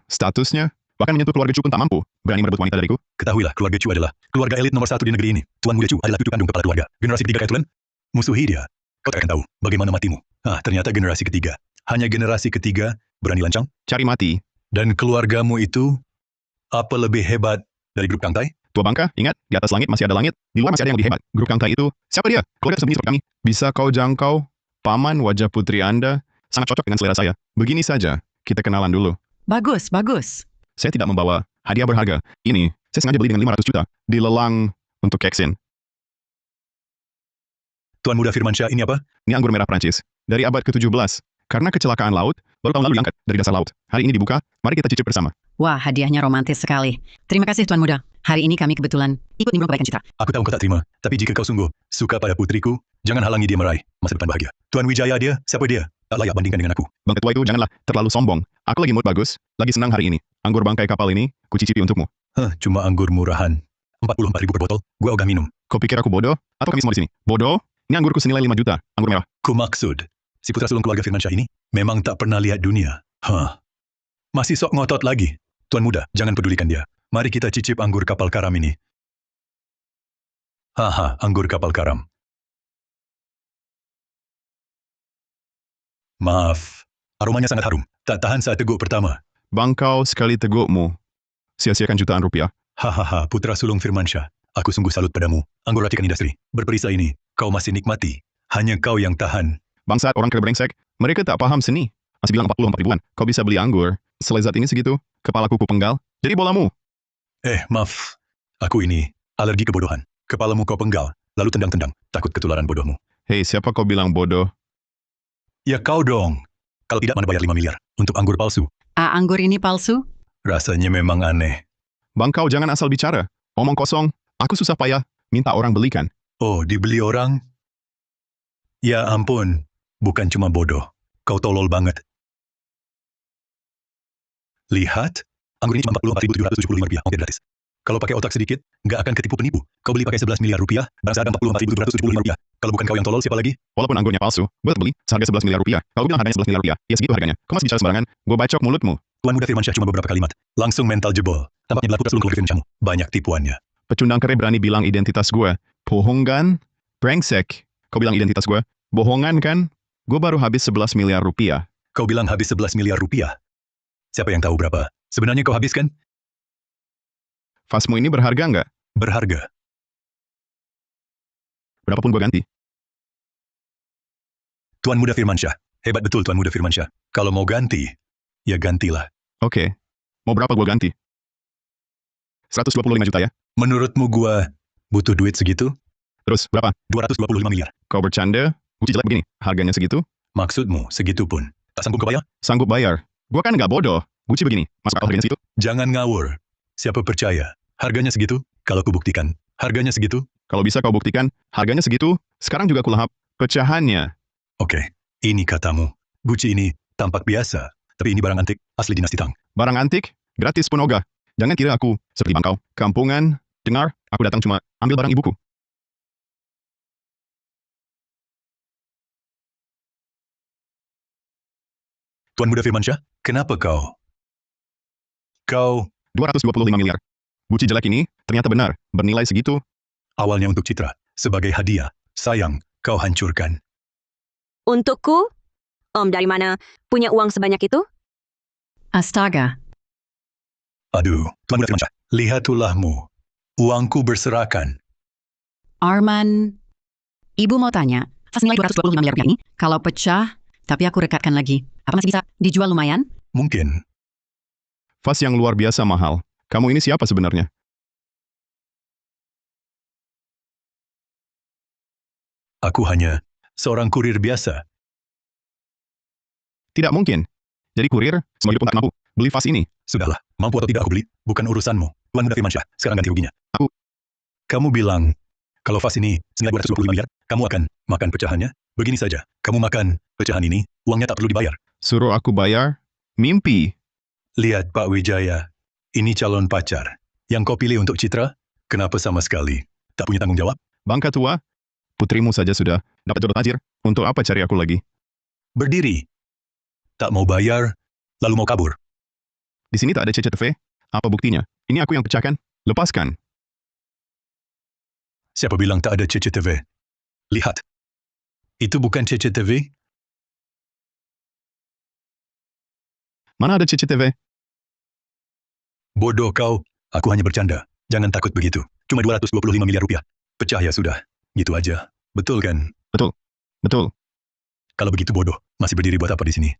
Statusnya? Bahkan menyentuh keluarga Chu pun tak mampu. Berani merebut wanita dariku? Ketahuilah, keluarga Chu adalah keluarga elit nomor 1 di negeri ini. Tuan muda Chu adalah cucu kandung kepala keluarga. Generasi ketiga Kaitulen, musuhi dia. Kau tak akan tahu bagaimana matimu. Ternyata generasi ketiga. Hanya generasi ketiga berani lancang. Cari mati. Dan keluargamu itu, apa lebih hebat dari grup Kang Tai? Tua bangka, ingat, di atas langit masih ada langit, di luar masih ada yang lebih hebat. Grup Kang Tai itu, siapa dia? Keluarga tersembunyi seperti kami. Bisa kau jangkau? Paman, wajah putri Anda sangat cocok dengan selera saya. Begini saja, kita kenalan dulu. Bagus, bagus. Saya tidak membawa hadiah berharga. Ini, saya sengaja beli dengan 500 juta. Dilelang untuk Keksin. Tuan muda Firmansyah ini apa? Ini anggur merah Prancis. Dari abad ke-17. Karena kecelakaan laut, baru tahun lalu diangkat dari dasar laut. Hari ini dibuka, mari kita cicip bersama. Wah, hadiahnya romantis sekali. Terima kasih Tuan Muda. Hari ini kami kebetulan ikut nimbrung kebaikan citra. Aku tahu kau tak terima, tapi jika kau sungguh suka pada putriku, jangan halangi dia meraih masa depan bahagia. Tuan Wijaya dia, siapa dia? Tak layak bandingkan dengan aku. Bang Ketua itu janganlah terlalu sombong. Aku lagi mood bagus, lagi senang hari ini. Anggur bangkai kapal ini, ku cicipi untukmu. Cuma anggur murahan. 44.000 per botol, gua ogah minum. Kau pikir aku bodoh? Atau kami semua di sini? Bodoh? Ini anggurku senilai 5 juta. Anggur merah. Ku maksud, si putra sulung keluarga Firmansyah ini memang tak pernah lihat dunia. Masih sok ngotot lagi. Tuan muda, jangan pedulikan dia. Mari kita cicip anggur kapal karam ini. Anggur kapal karam. Maaf, aromanya sangat harum. Tak tahan saat teguk pertama. Bangkau sekali tegukmu. Sia-siakan jutaan rupiah. Putra sulung Firmansyah. Aku sungguh salut padamu. Anggur racikan industri. Berperisai ini, kau masih nikmati. Hanya kau yang tahan. Bangsat orang kira brengsek. Mereka tak paham seni. Masih bilang 44 ribuan. Kau bisa beli anggur. Selezat ini segitu. Kepala kuku penggal. Jadi bolamu. Maaf. Aku ini alergi kebodohan. Kepalamu kau penggal, lalu tendang-tendang. Takut ketularan bodohmu. Hei, siapa kau bilang bodoh? Ya kau dong. Kalau tidak, mana bayar 5 miliar untuk anggur palsu? Anggur ini palsu? Rasanya memang aneh. Bangkau jangan asal bicara. Omong kosong. Aku susah payah. Minta orang belikan. Oh, dibeli orang? Ya ampun. Bukan cuma bodoh. Kau tolol banget. Lihat. Anggur ini cuma 44.775 rupiah. Ongkir gratis. Kalau pakai otak sedikit, nggak akan ketipu penipu. Kau beli pakai 11 miliar rupiah, barang seharga 44.775 rupiah. Kalau bukan kau yang tolol, siapa lagi? Walaupun anggurnya palsu, gue beli seharga 11 miliar rupiah. Kau bilang harganya 11 miliar rupiah. Ya segitu harganya. Kau masih bicara sembarangan. Gue bacok mulutmu. Tuan muda Firmansyah cuma beberapa kalimat. Langsung mental jebol. Tampaknya berlaku sulung keluarga Firmansyahmu. Banyak tipuannya. Pecundang kere berani bilang identitas gue. Bohongan? Brengsek. Kau bilang identitas gue? Bohongan kan? Gue baru habis 11 miliar rupiah. Kau bilang habis 11 miliar rupiah. Siapa yang tahu berapa? Sebenarnya kau habiskan? Vasmu ini berharga nggak? Berharga. Berapapun gue ganti. Tuan muda Firmansyah. Hebat betul Tuan muda Firmansyah. Kalau mau ganti, ya gantilah. Oke. Mau berapa gue ganti? 125 juta ya? Menurutmu gua butuh duit segitu? Terus berapa? 225 miliar. Kau bercanda? Guci jelek begini. Harganya segitu? Maksudmu segitu pun. Tak sanggup kau bayar? Sanggup bayar. Gue kan nggak bodoh. Guci begini. Masuk akal harganya segitu? Jangan ngawur. Siapa percaya? Harganya segitu? Kalau kubuktikan, harganya segitu? Kalau bisa kau buktikan, harganya segitu, sekarang juga kulahap pecahannya. Oke, ini katamu. Gucci ini tampak biasa, tapi ini barang antik, asli dinasti Tang. Barang antik, gratis pun ogah. Jangan kira aku seperti Bangkau, kampungan. Dengar, aku datang cuma ambil barang ibuku. Tuan muda Firmansyah, kenapa kau? 225 miliar. Guci jelek ini ternyata benar, bernilai segitu. Awalnya untuk citra, sebagai hadiah. Sayang, kau hancurkan. Untukku? Om dari mana punya uang sebanyak itu? Astaga. Aduh, Tuan muda Firmansyah, lihat ulahmu. Uangku berserakan. Arman, ibu mau tanya, vas nilai 225 miliar rupiah ini, kalau pecah, tapi aku rekatkan lagi, apa masih bisa dijual lumayan? Mungkin. Vas yang luar biasa mahal. Kamu ini siapa sebenarnya? Aku hanya seorang kurir biasa. Tidak mungkin. Jadi kurir, semua hidup pun tak mampu. Beli vas ini. Sudahlah, mampu atau tidak aku beli, bukan urusanmu. Tuan muda Firmansyah, sekarang ganti ruginya. Kamu bilang, kalau vas ini senilai 225 miliar, kamu akan makan pecahannya? Begini saja, kamu makan pecahan ini, uangnya tak perlu dibayar. Suruh aku bayar? Mimpi. Lihat Pak Wijaya, ini calon pacar. Yang kau pilih untuk Citra, kenapa sama sekali tak punya tanggung jawab? Bangka tua, putrimu saja sudah dapat jodoh tajir. Untuk apa cari aku lagi? Berdiri. Tak mau bayar, lalu mau kabur. Di sini tak ada CCTV. Apa buktinya? Ini aku yang pecahkan. Lepaskan. Siapa bilang tak ada CCTV? Lihat. Itu bukan CCTV? Mana ada CCTV? Bodoh kau, aku hanya bercanda. Jangan takut begitu. Cuma 225 miliar rupiah. Pecah ya sudah. Gitu aja. Betul kan? Betul. Kalau begitu bodoh, masih berdiri buat apa di sini?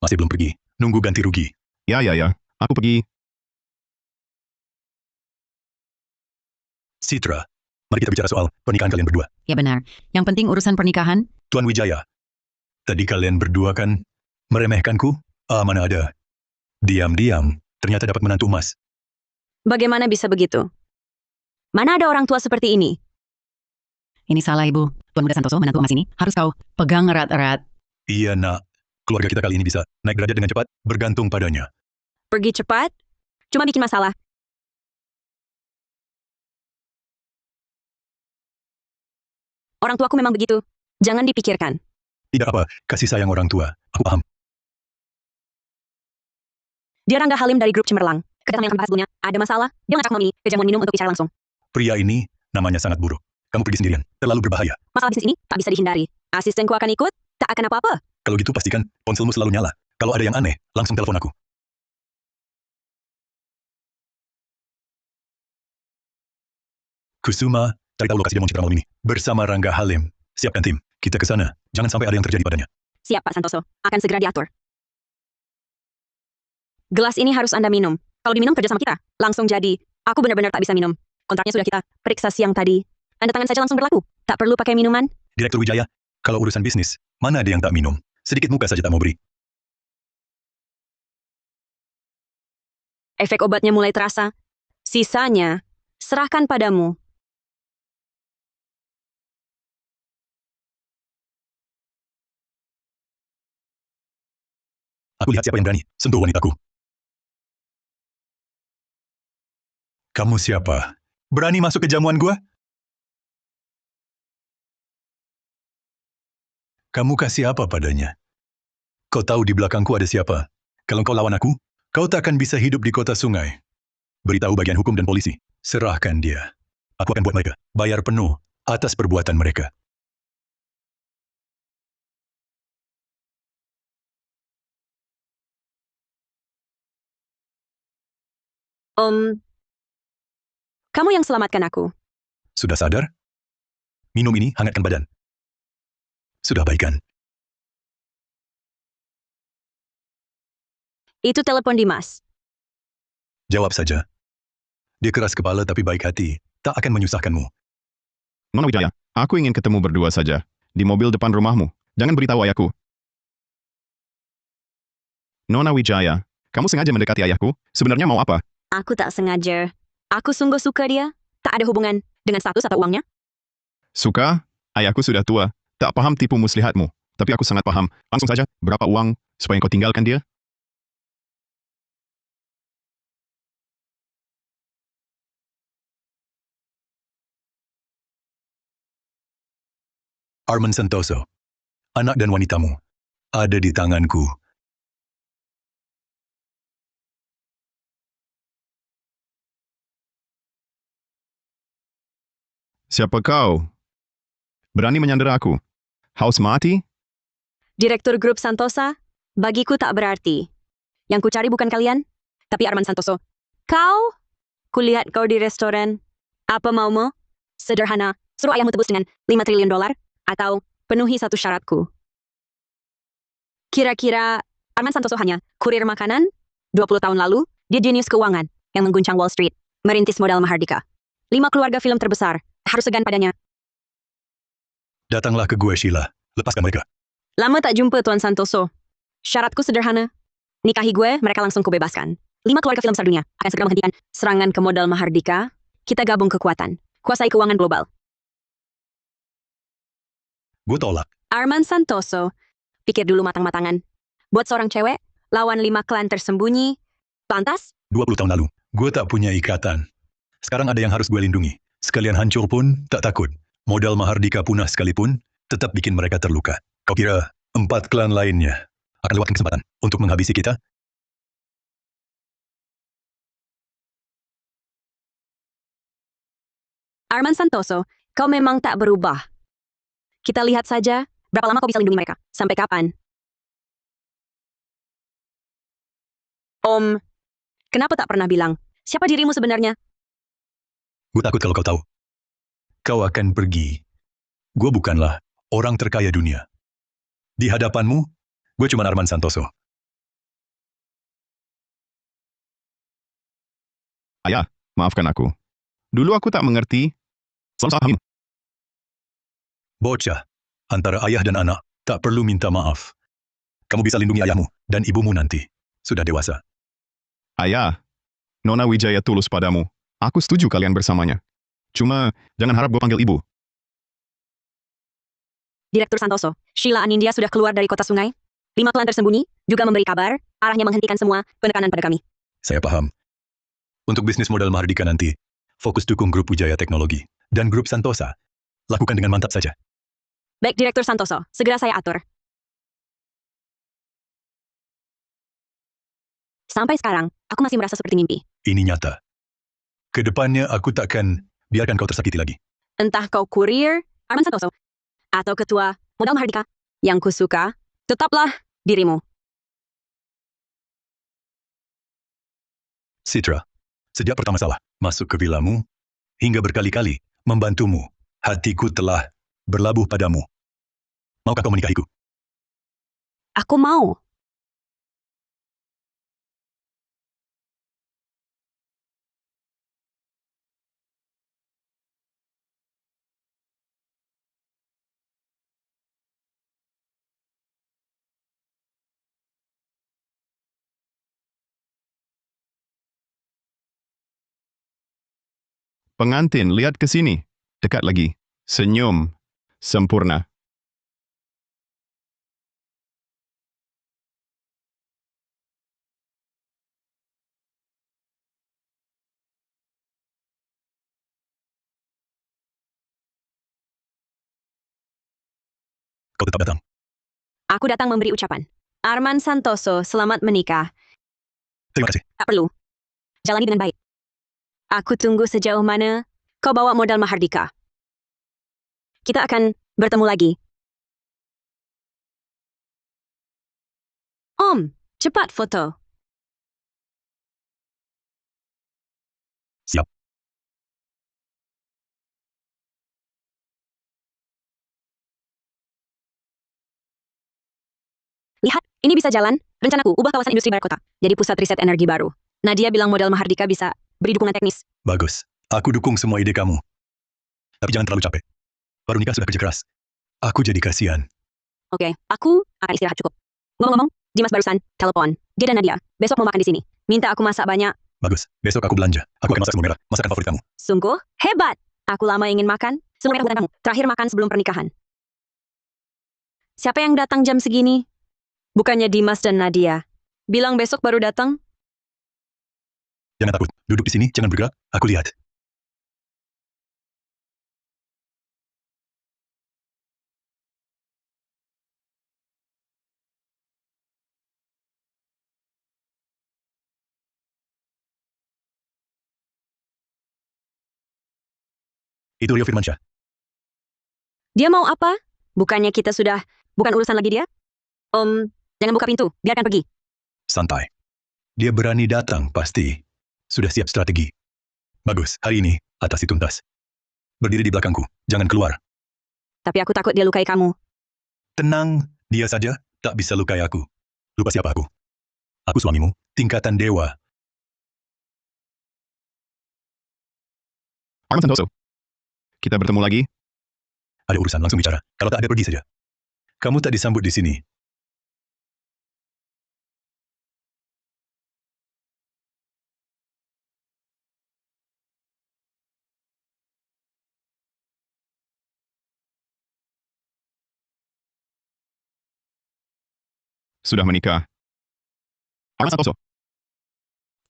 Masih belum pergi. Nunggu ganti rugi. Ya. Aku pergi. Citra, mari kita bicara soal pernikahan kalian berdua. Ya benar, yang penting urusan pernikahan. Tuan Wijaya, tadi kalian berdua kan meremehkanku? Mana ada. Diam-diam, ternyata dapat menantu emas. Bagaimana bisa begitu? Mana ada orang tua seperti ini? Ini salah ibu, Tuan Muda Santoso menantu emas ini, harus kau pegang erat-erat. Iya nak, keluarga kita kali ini bisa naik derajat dengan cepat, bergantung padanya. Pergi cepat? Cuma bikin masalah. Orang tuaku memang begitu. Jangan dipikirkan. Tidak apa, kasih sayang orang tua. Aku paham. Dia Rangga Halim dari grup Cemerlang. Kedatangan yang kami bahas sebelumnya, ada masalah, dia mengajak Mami ke jamuan minum untuk bicara langsung. Pria ini, namanya sangat buruk. Kamu pergi sendirian, terlalu berbahaya. Masalah bisnis ini tak bisa dihindari. Asistenku akan ikut, tak akan apa-apa. Kalau gitu pastikan ponselmu selalu nyala. Kalau ada yang aneh, langsung telepon aku. Kusuma, cari tahu lokasi demo Citra malam ini. Bersama Rangga Halim. Siapkan tim. Kita ke sana. Jangan sampai ada yang terjadi padanya. Siap, Pak Santoso. Akan segera diatur. Gelas ini harus Anda minum. Kalau diminum kerja sama kita, langsung jadi. Aku benar-benar tak bisa minum. Kontraknya sudah kita periksa siang tadi. Tanda tangan saja langsung berlaku. Tak perlu pakai minuman. Direktur Wijaya, kalau urusan bisnis, mana ada yang tak minum? Sedikit muka saja tak mau beri. Efek obatnya mulai terasa. Sisanya, serahkan padamu. Aku lihat siapa yang berani sentuh wanitaku. Kamu siapa? Berani masuk ke jamuan gua? Kamu kasih apa padanya? Kau tahu di belakangku ada siapa? Kalau kau lawan aku, kau tak akan bisa hidup di kota sungai. Beritahu bagian hukum dan polisi. Serahkan dia. Aku akan buat mereka bayar penuh atas perbuatan mereka. Kamu yang selamatkan aku. Sudah sadar? Minum ini hangatkan badan. Sudah baikan. Itu telepon Dimas. Jawab saja. Dia keras kepala tapi baik hati. Tak akan menyusahkanmu. Nona Wijaya, aku ingin ketemu berdua saja. Di mobil depan rumahmu. Jangan beritahu ayahku. Nona Wijaya, kamu sengaja mendekati ayahku? Sebenarnya mau apa? Aku tak sengaja. Aku sungguh suka dia. Tak ada hubungan dengan status atau uangnya. Suka? Ayahku sudah tua. Tak paham tipu muslihatmu. Tapi aku sangat paham. Langsung saja, berapa uang supaya kau tinggalkan dia? Arman Santoso. Anak dan wanitamu. Ada di tanganku. Siapa kau? Berani menyandera aku? Haus mati? Direktur grup Santosa, bagiku tak berarti. Yang kucari bukan kalian, tapi Arman Santoso. Kau? Kulihat kau di restoran. Apa maumu? Sederhana, suruh ayahmu tebus dengan $5 triliun, atau penuhi satu syaratku. Kira-kira Arman Santoso hanya kurir makanan? 20 tahun lalu, dia jenius keuangan yang mengguncang Wall Street, merintis modal Mahardika. 5 keluarga film terbesar, harus segan padanya. Datanglah ke gue, Sheila. Lepaskan mereka. Lama tak jumpa, Tuan Santoso. Syaratku sederhana. Nikahi gue, mereka langsung kubebaskan. 5 keluarga film besar dunia akan segera menghentikan serangan ke modal Mahardika. Kita gabung kekuatan. Kuasai keuangan global. Gue tolak. Arman Santoso. Pikir dulu matang-matangan. Buat seorang cewek, lawan 5 klan tersembunyi. Lantas? 20 tahun lalu, gue tak punya ikatan. Sekarang ada yang harus gue lindungi. Sekalian hancur pun, tak takut. Modal Mahardika punah sekalipun, tetap bikin mereka terluka. Kau kira 4 klan lainnya akan lewatkan kesempatan untuk menghabisi kita? Arman Santoso, kau memang tak berubah. Kita lihat saja, berapa lama kau bisa lindungi mereka? Sampai kapan? Kenapa tak pernah bilang? Siapa dirimu sebenarnya? Gue takut kalau kau tahu. Kau akan pergi. Gue bukanlah orang terkaya dunia. Di hadapanmu, gue cuma Arman Santoso. Ayah, maafkan aku. Dulu aku tak mengerti. Salah paham. Bocah, antara ayah dan anak, tak perlu minta maaf. Kamu bisa lindungi ayahmu dan ibumu nanti. Sudah dewasa. Ayah, Nona Wijaya tulus padamu. Aku setuju kalian bersamanya. Cuma, jangan harap gue panggil ibu. Direktur Santoso, Sheila Anindya sudah keluar dari kota sungai. 5 klan tersembunyi, juga memberi kabar, arahnya menghentikan semua penekanan pada kami. Saya paham. Untuk bisnis modal Mahardika nanti, fokus dukung grup Wijaya Teknologi dan grup Santosa. Lakukan dengan mantap saja. Baik, Direktur Santoso. Segera saya atur. Sampai sekarang, aku masih merasa seperti mimpi. Ini nyata. Kedepannya aku takkan biarkan kau tersakiti lagi. Entah kau kurir, Arman Santoso, atau ketua Modal Mahardika. Yang kusuka, tetaplah dirimu. Citra, sejak pertama salah masuk ke vilamu, hingga berkali-kali membantumu, hatiku telah berlabuh padamu. Maukah kau menikahiku? Aku mau. Pengantin, lihat ke sini. Dekat lagi. Senyum. Sempurna. Kau tetap datang. Aku datang memberi ucapan. Arman Santoso, selamat menikah. Terima kasih. Tak perlu. Jalani dengan baik. Aku tunggu sejauh mana kau bawa modal Mahardika. Kita akan bertemu lagi. Om, cepat foto. Siap. Lihat, ini bisa jalan. Rencanaku, ubah kawasan industri barat kota. Jadi pusat riset energi baru. Nadia bilang modal Mahardika bisa beri dukungan teknis. Bagus. Aku dukung semua ide kamu. Tapi jangan terlalu capek. Baru nikah sudah kerja keras. Aku jadi kasihan. Oke, aku akan istirahat cukup. Ngomong-ngomong, Dimas barusan telepon. Dia dan Nadia, besok mau makan di sini. Minta aku masak banyak. Bagus. Besok aku belanja. Aku akan masak semur merah. Masakan favorit kamu. Sungguh hebat. Aku lama ingin makan. Semur merah buatan kamu. Terakhir makan sebelum pernikahan. Siapa yang datang jam segini? Bukannya Dimas dan Nadia. Bilang besok baru datang? Jangan takut. Duduk di sini, jangan bergerak. Aku lihat. Itu Rio Firmansyah. Dia mau apa? Bukannya kita sudah... Bukan urusan lagi dia? Om, jangan buka pintu. Biarkan pergi. Santai. Dia berani datang, pasti. Sudah siap strategi. Bagus. Hari ini, atasi tuntas. Berdiri di belakangku. Jangan keluar. Tapi aku takut dia lukai kamu. Tenang. Dia saja tak bisa lukai aku. Lupa siapa aku? Aku suamimu. Tingkatan dewa. Arman Santoso. Kita bertemu lagi. Ada urusan, langsung bicara. Kalau tak ada, pergi saja. Kamu tak disambut di sini. Sudah menikah. Arman Santoso.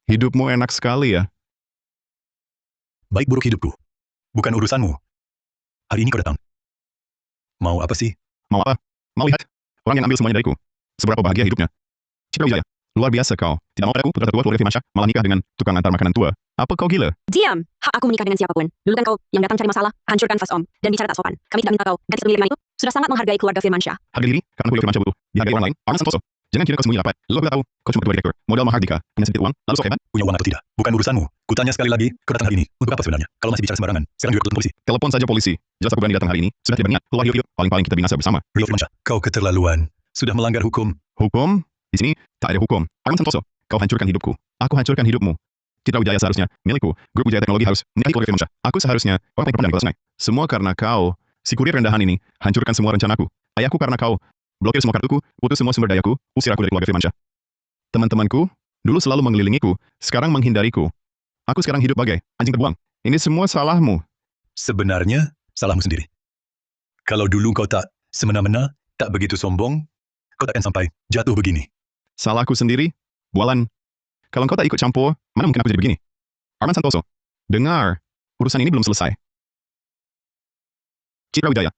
Hidupmu enak sekali ya. Baik buruk hidupku. Bukan urusanmu. Hari ini kau datang. Mau apa sih? Mau apa? Mau lihat? Orang yang ambil semuanya dariku. Seberapa bahagia hidupnya. Citra Wijaya. Luar biasa kau. Tidak mau padaku, putra tertua keluarga Firmansyah, malah nikah dengan tukang antar makanan tua. Apa kau gila? Diam! Hak aku menikah dengan siapapun. Dulu kan kau yang datang cari masalah, hancurkan fas Om, dan bicara tak sopan. Kami tidak minta kau ganti sepemilik rumah itu. Sudah sangat menghargai keluarga Firmansyah. Harga diri, karena Puyo Firmansyah butuh. Dihargai orang lain, Arman Santoso. Jangan kira kau sembunyi rapat. Lo tahu, kau cuma ketua direktur. Modal Mahardika, punya sedikit uang, lalu sok hebat. Punya uang atau tidak? Bukan urusanmu. Kutanya sekali lagi, kau datang hari ini. Untuk apa sebenarnya? Kalau masih bicara sembarangan, sekarang juga telepon polisi. Telepon saja polisi. Jelas aku berani datang hari ini. Sudah tidak berniat, keluar hidup. Paling-paling kita binasa bersama. Rio Firmansyah, kau keterlaluan. Sudah melanggar hukum. Hukum? Di sini, tak ada hukum. Arman Santoso, kau hancurkan hidupku. Aku hancurkan hidupmu. Citra Wijaya seharusnya milikku. Grup Wijaya Teknologi harus menikahi keluarga Firmansyah. Aku seharusnya orang paling perempuan di kota Sungai. Semua karena kau. Si kurir rendahan ini hancurkan semua rencanaku. Ayahku karena kau. Blokir semua kartuku, putus semua sumber dayaku, usir aku dari keluarga Firmansyah. Teman-temanku, dulu selalu mengelilingiku, sekarang menghindariku. Aku sekarang hidup bagai anjing terbuang. Ini semua salahmu. Sebenarnya, salahmu sendiri. Kalau dulu kau tak semena-mena, tak begitu sombong, kau takkan sampai jatuh begini. Salahku sendiri? Bualan. Kalau engkau tak ikut campur, mana mungkin aku jadi begini? Arman Santoso, dengar. Urusan ini belum selesai. Citra Wijaya,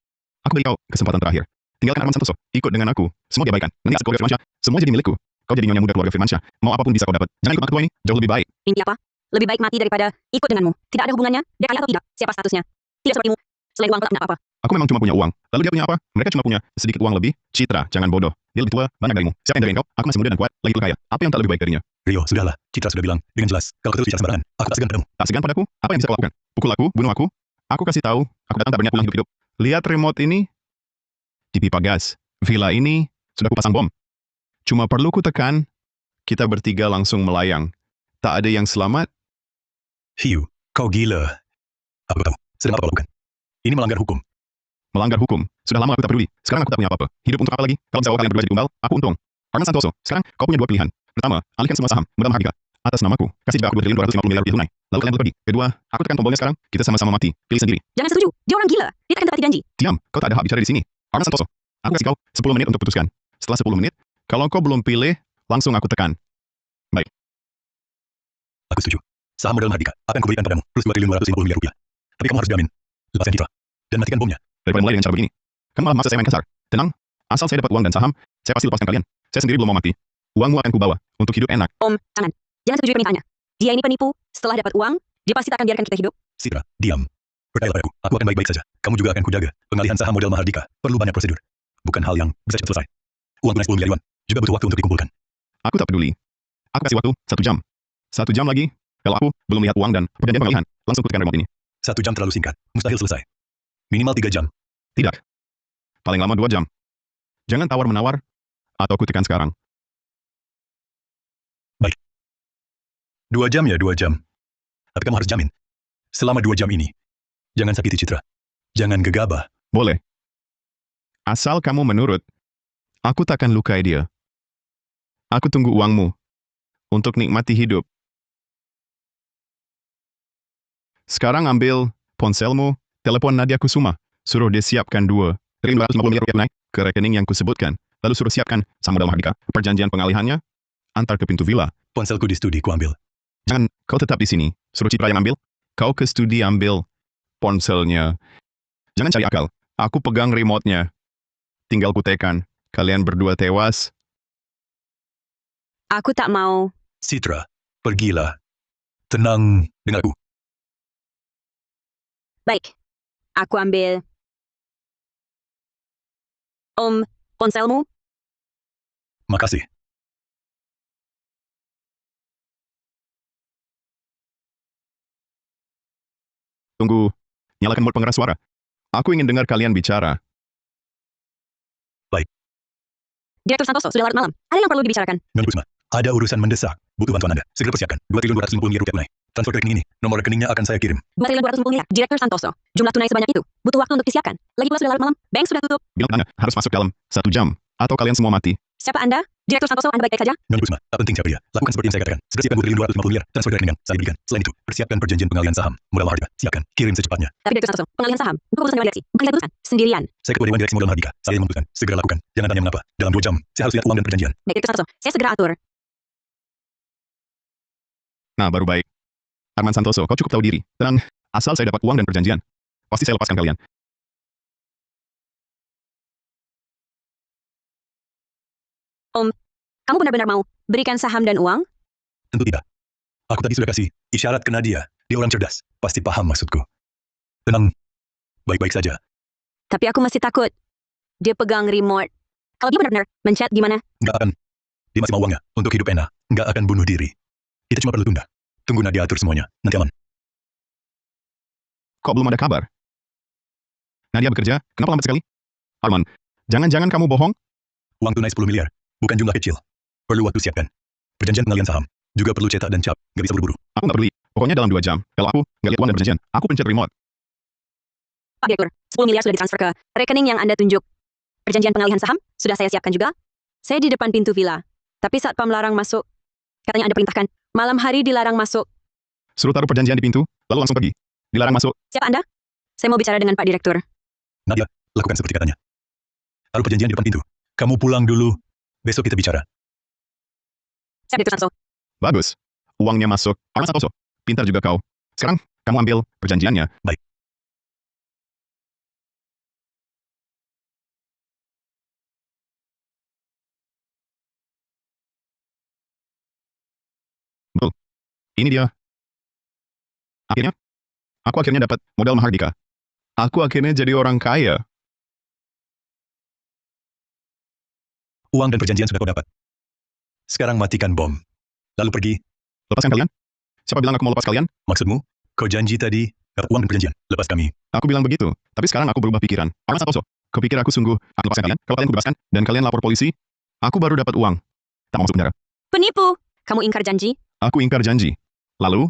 Aku beri kau kesempatan terakhir. Tinggalkan Arman Santoso. Ikut dengan aku. Semua dia baikan. Nanti aset keluarga Firmansyah. Semua jadi milikku. Kau jadi nyonya muda keluarga Firmansyah. Mau apapun bisa kau dapat. Jangan ikut ketua ini. Jauh lebih baik. Inti apa? Lebih baik mati daripada ikut denganmu. Tidak ada hubungannya, dia kaya atau tidak, siapa statusnya. Tidak sepertimu. Selain uang, kau tak punya apa-apa. Aku memang cuma punya uang. Lalu dia punya apa? Mereka cuma punya sedikit uang lebih. Citra, jangan bodoh. Dia lebih tua, banyak darimu. Siapa yang jagain kau? Aku masih muda dan kuat, lagi pula kaya. Apa yang tak lebih baik darinya? Rio, sudahlah. Citra sudah bilang dengan jelas. Kalau kau terus bicara sembarangan, aku tak segan padamu. Tak segan padaku? Apa yang bisa kau lakukan? Pukul aku? Bunuh aku? Aku kasih tahu, aku datang tak berniat pulang hidup-hidup. Lihat remote ini. Di pipa gas. Villa ini sudah kupasang bom. Cuma perlu ku tekan, kita bertiga langsung melayang. Tak ada yang selamat. Hiu, kau gila. Aku tahu. Sedang apa kau lakukan? Ini melanggar hukum. Melanggar hukum. Sudah lama aku tak peduli. Sekarang aku tak punya apa-apa. Hidup untuk apa lagi? Kalau bisa kalian berdua jadi tumbal, aku untung. Arman Santoso, sekarang kau punya dua pilihan. Pertama, alihkan semua saham, modal Mahardika. Atas namaku, kasih juga aku 2.250 miliar rupiah tunai. Lalu kalian pergi. Kedua, aku tekan tombolnya sekarang, kita sama-sama mati. Pilih sendiri. Jangan setuju, dia orang gila. Dia tak akan tepati janji. Diam, kau tak ada hak bicara di sini. Arman Santoso, aku kasih kau 10 menit untuk putuskan. Setelah 10 menit, kalau kau belum pilih, langsung aku tekan. Aku setuju. Saham modal Mahardika akan kuberikan padamu, plus 2.250 miliar rupiah. Tapi kamu harus jamin. Lepaskan Citra. Dan matikan bomnya. Daripada mulai dengan cara begini. Kan malah masa saya main kasar. Tenang, asal saya dapat uang dan saham, saya pasti lepaskan kalian. Saya sendiri belum mau mati. Uangmu akan kubawa, untuk hidup enak. Om, jangan. Jangan setujui permintaannya. Dia ini penipu, setelah dapat uang, dia pasti tak akan biarkan kita hidup. Citra, diam. Percayalah padaku, aku akan baik-baik saja. Kamu juga akan kujaga. Pengalihan saham modal Mahardika perlu banyak prosedur. Bukan hal yang bisa cepat selesai. Uang tunai 10 miliar yuan juga butuh waktu untuk dikumpulkan. Aku tak peduli. Aku kasih waktu 1 jam. 1 jam lagi, kalau aku belum lihat uang dan perjanjian pengalihan, langsung ku tekan remote ini. 1 jam terlalu singkat. Mustahil selesai. Minimal 3 jam. Tidak. Paling lama 2 jam. Jangan tawar-menawar, atau ku tekan sekarang. 2 jam ya 2 jam. Tapi kamu harus jamin. Selama 2 jam ini, jangan sakiti Citra. Jangan gegabah. Boleh. Asal kamu menurut, aku takkan lukai dia. Aku tunggu uangmu untuk nikmati hidup. Sekarang ambil ponselmu, telepon Nadia Kusuma. Suruh dia siapkan 2.250 miliar rupiah tunai ke rekening yang kusebutkan. Lalu suruh siapkan saham modal Mahardika, perjanjian pengalihannya, antar ke pintu villa. Ponselku di studi, ku ambil. Jangan, kau tetap di sini. Suruh Citra yang ambil. Kau ke studi ambil ponselnya. Jangan cari akal. Aku pegang remote-nya. Tinggal ku tekan. Kalian berdua tewas. Aku tak mau. Citra, pergilah. Tenang dengan aku. Baik. Aku ambil. Om, ponselmu? Makasih. Tunggu. Nyalakan mode pengeras suara. Aku ingin dengar kalian bicara. Direktur Santoso, sudah larut malam. Ada yang perlu dibicarakan. Nyonya Kusuma, ada urusan mendesak. Butuh bantuan Anda. Segera persiapkan. 2.250 miliar rupiah tunai. Transfer ke rekening ini. Nomor rekeningnya akan saya kirim. 2.250 miliar. Direktur Santoso. Jumlah tunai sebanyak itu. Butuh waktu untuk disiapkan. Lagi pula sudah larut malam. Bank sudah tutup. Bilang Anda harus masuk dalam 1 jam. Atau kalian semua mati. Siapa Anda? Direktur Santoso, Anda baik-baik saja? Nyonya Kusuma, tak penting siapa dia. Lakukan seperti yang saya katakan. Segera siapkan 2.250 miliar. Transfer ke rekening yang saya berikan. Selain itu, persiapkan perjanjian pengalihan saham. Modal Mahardika. Siapkan. Kirim secepatnya. Tapi Direktur Santoso, pengalihan saham. Bukan urusan Dewan Direksi. Bukan saya putuskan. Sendirian. Saya ketua Dewan Direksi Modal Mahardika. Saya yang memutuskan. Segera lakukan. Jangan tanya mengapa. Dalam 2 jam, saya harus lihat uang dan perjanjian. Baik, Direktur Santoso. Saya segera atur. Nah, baru baik. Arman Santoso, kau cukup tahu diri. Tenang, asal saya dapat uang dan perjanjian. Pasti saya lepaskan kalian. Kamu benar-benar mau berikan saham dan uang? Tentu tidak. Aku tadi sudah kasih isyarat ke Nadia. Dia orang cerdas. Pasti paham maksudku. Tenang. Baik-baik saja. Tapi aku masih takut. Dia pegang remote. Kalau dia benar-benar mencet gimana? Nggak akan. Dia masih mau uangnya untuk hidup enak. Nggak akan bunuh diri. Kita cuma perlu tunda. Tunggu Nadia atur semuanya. Nanti aman. Kok belum ada kabar? Nadia bekerja, kenapa lambat sekali? Arman, jangan-jangan kamu bohong? Uang tunai 10 miliar. Bukan jumlah kecil. Perlu waktu siapkan. Perjanjian pengalihan saham. Juga perlu cetak dan cap. Nggak bisa buru-buru. Aku nggak peduli. Pokoknya dalam 2 jam. Kalau aku nggak lihat uang dan perjanjian, aku pencet remote. Pak Direktur, 10 miliar sudah ditransfer ke rekening yang Anda tunjuk. Perjanjian pengalihan saham sudah saya siapkan juga. Saya di depan pintu villa. Tapi saat pam larang masuk, katanya Anda perintahkan, malam hari dilarang masuk. Suruh taruh perjanjian di pintu, lalu langsung pergi. Dilarang masuk. Siapa Anda? Saya mau bicara dengan Pak Direktur. Nadia, lakukan seperti katanya. Taruh perjanjian di depan pintu. Kamu pulang dulu. Besok kita bicara. Siapa Direktur Santoso? Bagus. Uangnya masuk. Arman Santoso, pintar juga kau. Sekarang, kamu ambil perjanjiannya. Baik. Ini dia. Aku akhirnya dapat modal Mahardika. Aku akhirnya jadi orang kaya. Uang dan perjanjian sudah kau dapat. Sekarang matikan bom. Lalu pergi. Lepaskan kalian? Siapa bilang aku mau lepas kalian? Maksudmu? Kau janji tadi, dapat uang dan perjanjian. Lepas kami. Aku bilang begitu, tapi sekarang aku berubah pikiran. Arman Santoso, kau pikir aku sungguh akan lepaskan kalian? Kalau kalian kubebaskan, dan kalian lapor polisi, aku baru dapat uang. Tak mau masuk penjara. Penipu! Kamu ingkar janji? Aku ingkar janji. Lalu,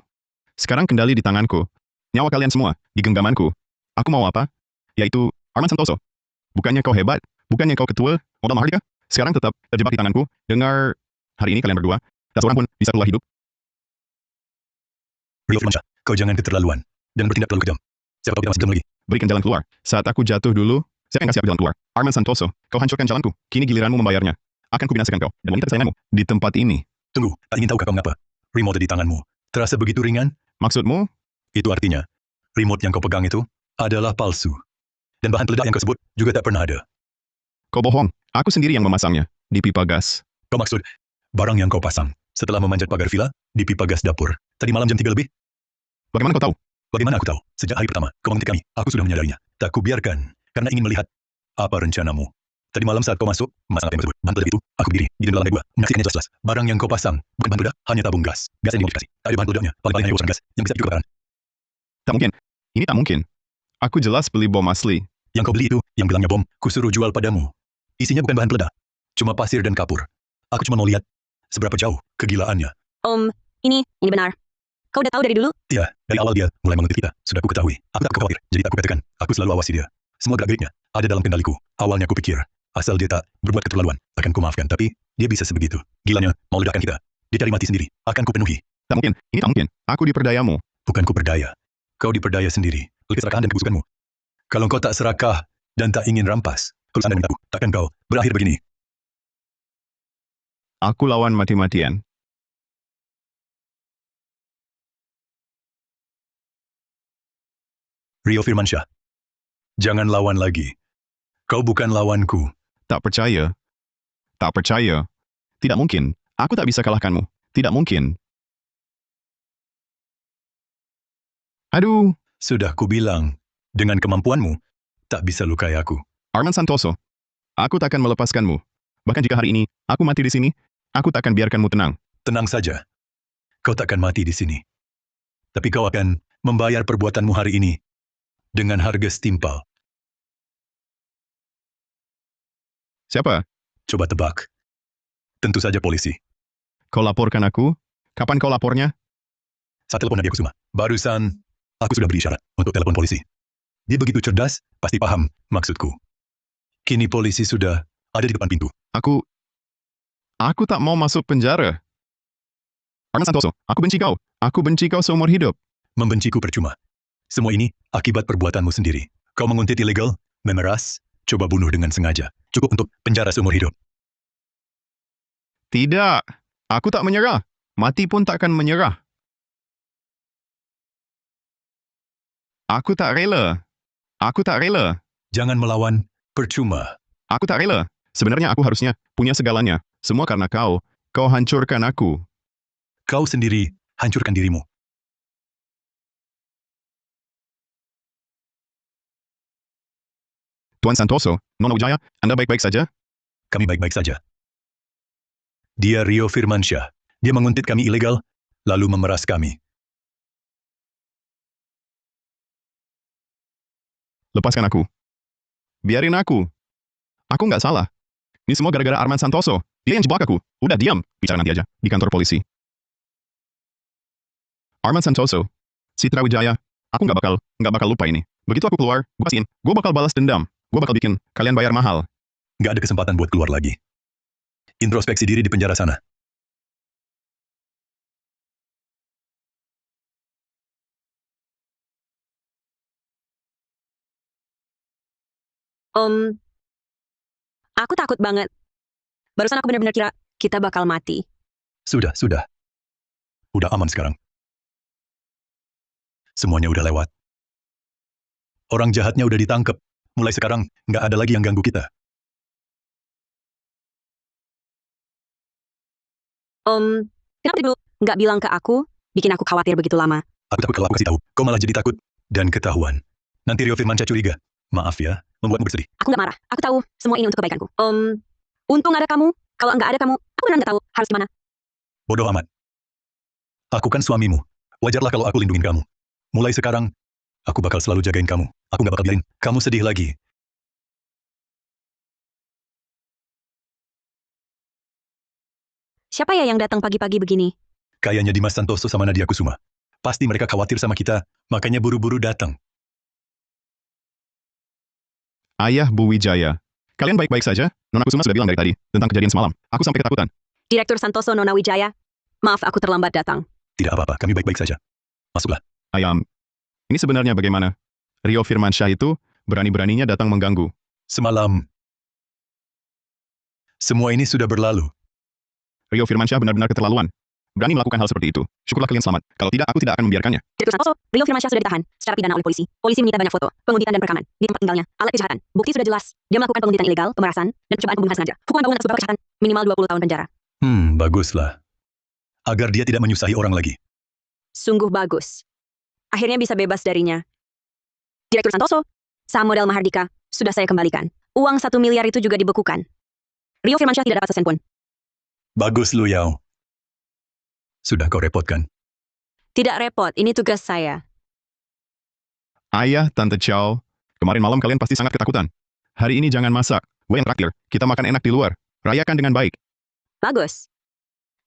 sekarang kendali di tanganku. Nyawa kalian semua, di genggamanku. Aku mau apa? Yaitu Arman Santoso. Bukannya kau hebat? Bukannya kau ketua modal Mahardika? Sekarang tetap terjebak di tanganku. Dengar, hari ini kalian berdua, tak seorang pun bisa keluar hidup. Rio Firmansyah, kau jangan keterlaluan. Dan bertindak terlalu kejam. Siapa tahu kita masih belum lagi. Berikan jalan keluar. Saat aku jatuh dulu, siapa yang kasih aku jalan keluar? Arman Santoso, kau hancurkan jalanku. Kini giliranmu membayarnya. Akan kubinasakan kau dan wanita kesayanganmu di tempat ini. Tunggu, tak ingin tahukah kau mengapa? Remote di tanganmu. Terasa begitu ringan? Maksudmu? Itu artinya, remote yang kau pegang itu adalah palsu. Dan bahan peledak yang kau sebut juga tak pernah ada. Kau bohong. Aku sendiri yang memasangnya. Di pipa gas. Kau maksud, barang yang kau pasang setelah memanjat pagar villa di pipa gas dapur. Tadi malam jam 3 lebih? Bagaimana kau tahu? Bagaimana aku tahu? Sejak hari pertama, kau menguntit kami. Aku sudah menyadarinya. Tak kubiarkan, karena ingin melihat apa rencanamu. Tadi malam saat kau masuk, memasang ATM tersebut. Bahan peledak itu, aku berdiri di dalam lantai 2, menyaksikannya jelas-jelas. Barang yang kau pasang, bukan bahan peledak, hanya tabung gas. Gas yang dimodifikasi. Tak ada bahan peledaknya, paling-paling hanya bocoran gas, yang bisa picu kebakaran. Tak mungkin. Ini tak mungkin. Aku jelas beli bom asli. Yang kau beli itu, yang bilangnya bom, kusuruh jual padamu. Isinya bukan bahan peledak, cuma pasir dan kapur. Aku cuma mau lihat seberapa jauh kegilaannya. Ini benar. Kau udah tahu dari dulu? Ya, dari awal dia mulai menguntit kita, sudah ku ketahui. Aku tak khawatir, jadi tak ku katakan. Aku selalu awasi dia. Semua gerak-geriknya ada dalam kendaliku. Awalnya ku pikir, asal dia tak berbuat keterlaluan, akan ku maafkan. Tapi, dia bisa sebegitu. Gilanya, mau ledakkan kita. Dia cari mati sendiri, akan ku penuhi. Tak mungkin. Ini tak mungkin. Aku diperdayamu. Bukan ku berdaya. Kau diperdaya sendiri, oleh keserakahan dan kebusukanmu. Kalau kau tak serakah dan tak ingin rampas, kalau anda dengan aku, takkan kau berakhir begini. Aku lawan mati-matian. Rio Firmansyah, jangan lawan lagi. Kau bukan lawanku. Tak percaya. Tak percaya. Tidak mungkin. Aku tak bisa kalahkanmu. Tidak mungkin. Aduh. Sudah kubilang, dengan kemampuanmu, tak bisa lukai aku. Arman Santoso. Aku takkan melepaskanmu. Bahkan jika hari ini, aku mati di sini, aku takkan biarkanmu tenang. Tenang saja. Kau takkan mati di sini. Tapi kau akan membayar perbuatanmu hari ini dengan harga setimpal. Siapa? Coba tebak. Tentu saja polisi. Kau laporkan aku? Kapan kau lapornya? Saat telepon Nadia Kusuma, barusan aku sudah beri isyarat untuk telepon polisi. Dia begitu cerdas, pasti paham maksudku. Kini polisi sudah ada di depan pintu. Aku tak mau masuk penjara. Arman Santoso, aku benci kau. Aku benci kau seumur hidup. Membenciku percuma. Semua ini akibat perbuatanmu sendiri. Kau menguntit ilegal, memeras, coba bunuh dengan sengaja. Cukup untuk penjara seumur hidup. Tidak. Aku tak menyerah. Mati pun takkan menyerah. Aku tak rela. Aku tak rela. Jangan melawan, percuma. Aku tak rela. Sebenarnya aku harusnya punya segalanya. Semua karena kau. Kau hancurkan aku. Kau sendiri hancurkan dirimu. Tuan Santoso, Nona Wijaya, Anda baik-baik saja? Kami baik-baik saja. Dia Rio Firmansyah. Dia menguntit kami ilegal, lalu memeras kami. Lepaskan aku. Biarin aku. Aku nggak salah. Ini semua gara-gara Arman Santoso. Dia yang jebak aku. Udah diam. Bicara nanti aja. Di kantor polisi. Arman Santoso. Citra Wijaya. Aku nggak bakal lupa ini. Begitu aku keluar, gue pastiin. Gue bakal balas dendam. Gue bakal bikin kalian bayar mahal. Nggak ada kesempatan buat keluar lagi. Introspeksi diri di penjara sana. Aku takut banget. Barusan aku benar-benar kira kita bakal mati. Sudah. Udah aman sekarang. Semuanya udah lewat. Orang jahatnya udah ditangkap. Mulai sekarang, nggak ada lagi yang ganggu kita. Kenapa dulu nggak bilang ke aku bikin aku khawatir begitu lama. Aku takut kalau aku kasih tahu, kau malah jadi takut dan ketahuan. Nanti Rio Firmansyah curiga. Maaf ya, membuatmu bersedih. Aku nggak marah. Aku tahu semua ini untuk kebaikanku. Untung ada kamu. Kalau nggak ada kamu, aku benar nggak tahu harus gimana. Bodoh amat. Aku kan suamimu. Wajarlah kalau aku lindungin kamu. Mulai sekarang, aku bakal selalu jagain kamu. Aku nggak bakal biarin kamu sedih lagi. Siapa ya yang datang pagi-pagi begini? Kayaknya Dimas Santoso sama Nadia Kusuma. Pasti mereka khawatir sama kita, makanya buru-buru datang. Ayah Bu Wijaya. Kalian baik-baik saja? Nona Kusuma sudah bilang dari tadi tentang kejadian semalam. Aku sampai ketakutan. Direktur Santoso Nona Wijaya. Maaf aku terlambat datang. Tidak apa-apa, kami baik-baik saja. Masuklah. Ayam. Ini sebenarnya bagaimana? Rio Firmansyah itu berani-beraninya datang mengganggu. Semalam, semua ini sudah berlalu. Rio Firmansyah benar-benar keterlaluan. Berani melakukan hal seperti itu. Syukurlah kalian selamat. Kalau tidak, aku tidak akan membiarkannya. Direktur Santoso, Rio Firmansyah sudah ditahan secara pidana oleh polisi. Polisi menyita banyak foto, penguntitan dan perekaman di tempat tinggalnya, alat kejahatan. Bukti sudah jelas. Dia melakukan penguntitan ilegal, pemerasan, dan percobaan pembunuhan sengaja. Hukuman bangunan atas beberapa kejahatan, minimal 20 tahun penjara. Baguslah. Agar dia tidak menyusahi orang lagi. Sungguh bagus. Akhirnya bisa bebas darinya. Direktur Santoso, saham modal Mahardika sudah saya kembalikan. Uang 1 miliar itu juga dibekukan. Rio Firmansyah tidak dapat sesen pun. Bagus lu, Yao. Sudah kau repotkan. Tidak repot, ini tugas saya. Ayah, Tante Chow. Kemarin malam kalian pasti sangat ketakutan. Hari ini jangan masak. Gue yang traktir. Kita makan enak di luar. Rayakan dengan baik. Bagus.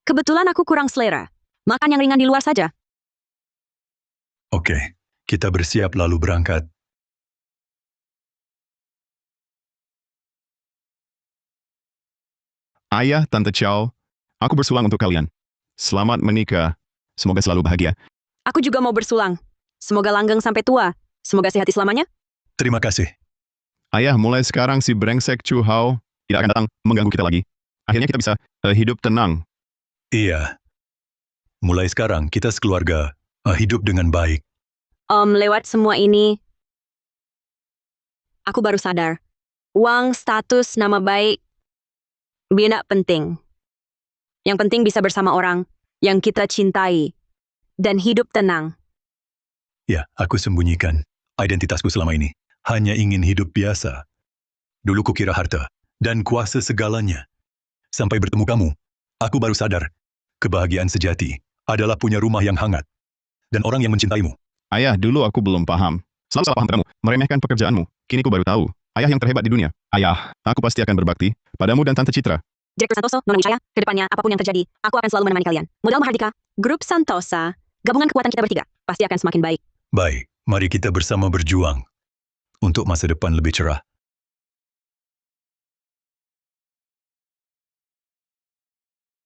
Kebetulan aku kurang selera. Makan yang ringan di luar saja. Oke, kita bersiap lalu berangkat. Ayah, Tante Chow. Aku bersulang untuk kalian. Selamat menikah. Semoga selalu bahagia. Aku juga mau bersulang. Semoga langgeng sampai tua. Semoga sehat selamanya. Terima kasih. Ayah, mulai sekarang si brengsek Chu Hao tidak akan datang mengganggu kita lagi. Akhirnya kita bisa hidup tenang. Iya. Mulai sekarang, kita sekeluarga hidup dengan baik. Lewat semua ini, aku baru sadar. Uang, status, nama baik, tidak penting. Yang penting bisa bersama orang yang kita cintai dan hidup tenang. Ya, aku sembunyikan identitasku selama ini. Hanya ingin hidup biasa. Dulu kukira harta dan kuasa segalanya. Sampai bertemu kamu, aku baru sadar. Kebahagiaan sejati adalah punya rumah yang hangat dan orang yang mencintaimu. Ayah, dulu aku belum paham. Selalu salah paham kamu, meremehkan pekerjaanmu. Kini ku baru tahu. Ayah yang terhebat di dunia. Ayah, aku pasti akan berbakti padamu dan Tante Citra. Direktur Santoso, Nona Wijaya, kedepannya apapun yang terjadi, aku akan selalu menemani kalian. Modal Mahardika, Grup Santosa, gabungan kekuatan kita bertiga, pasti akan semakin baik. Baik, mari kita bersama berjuang untuk masa depan lebih cerah.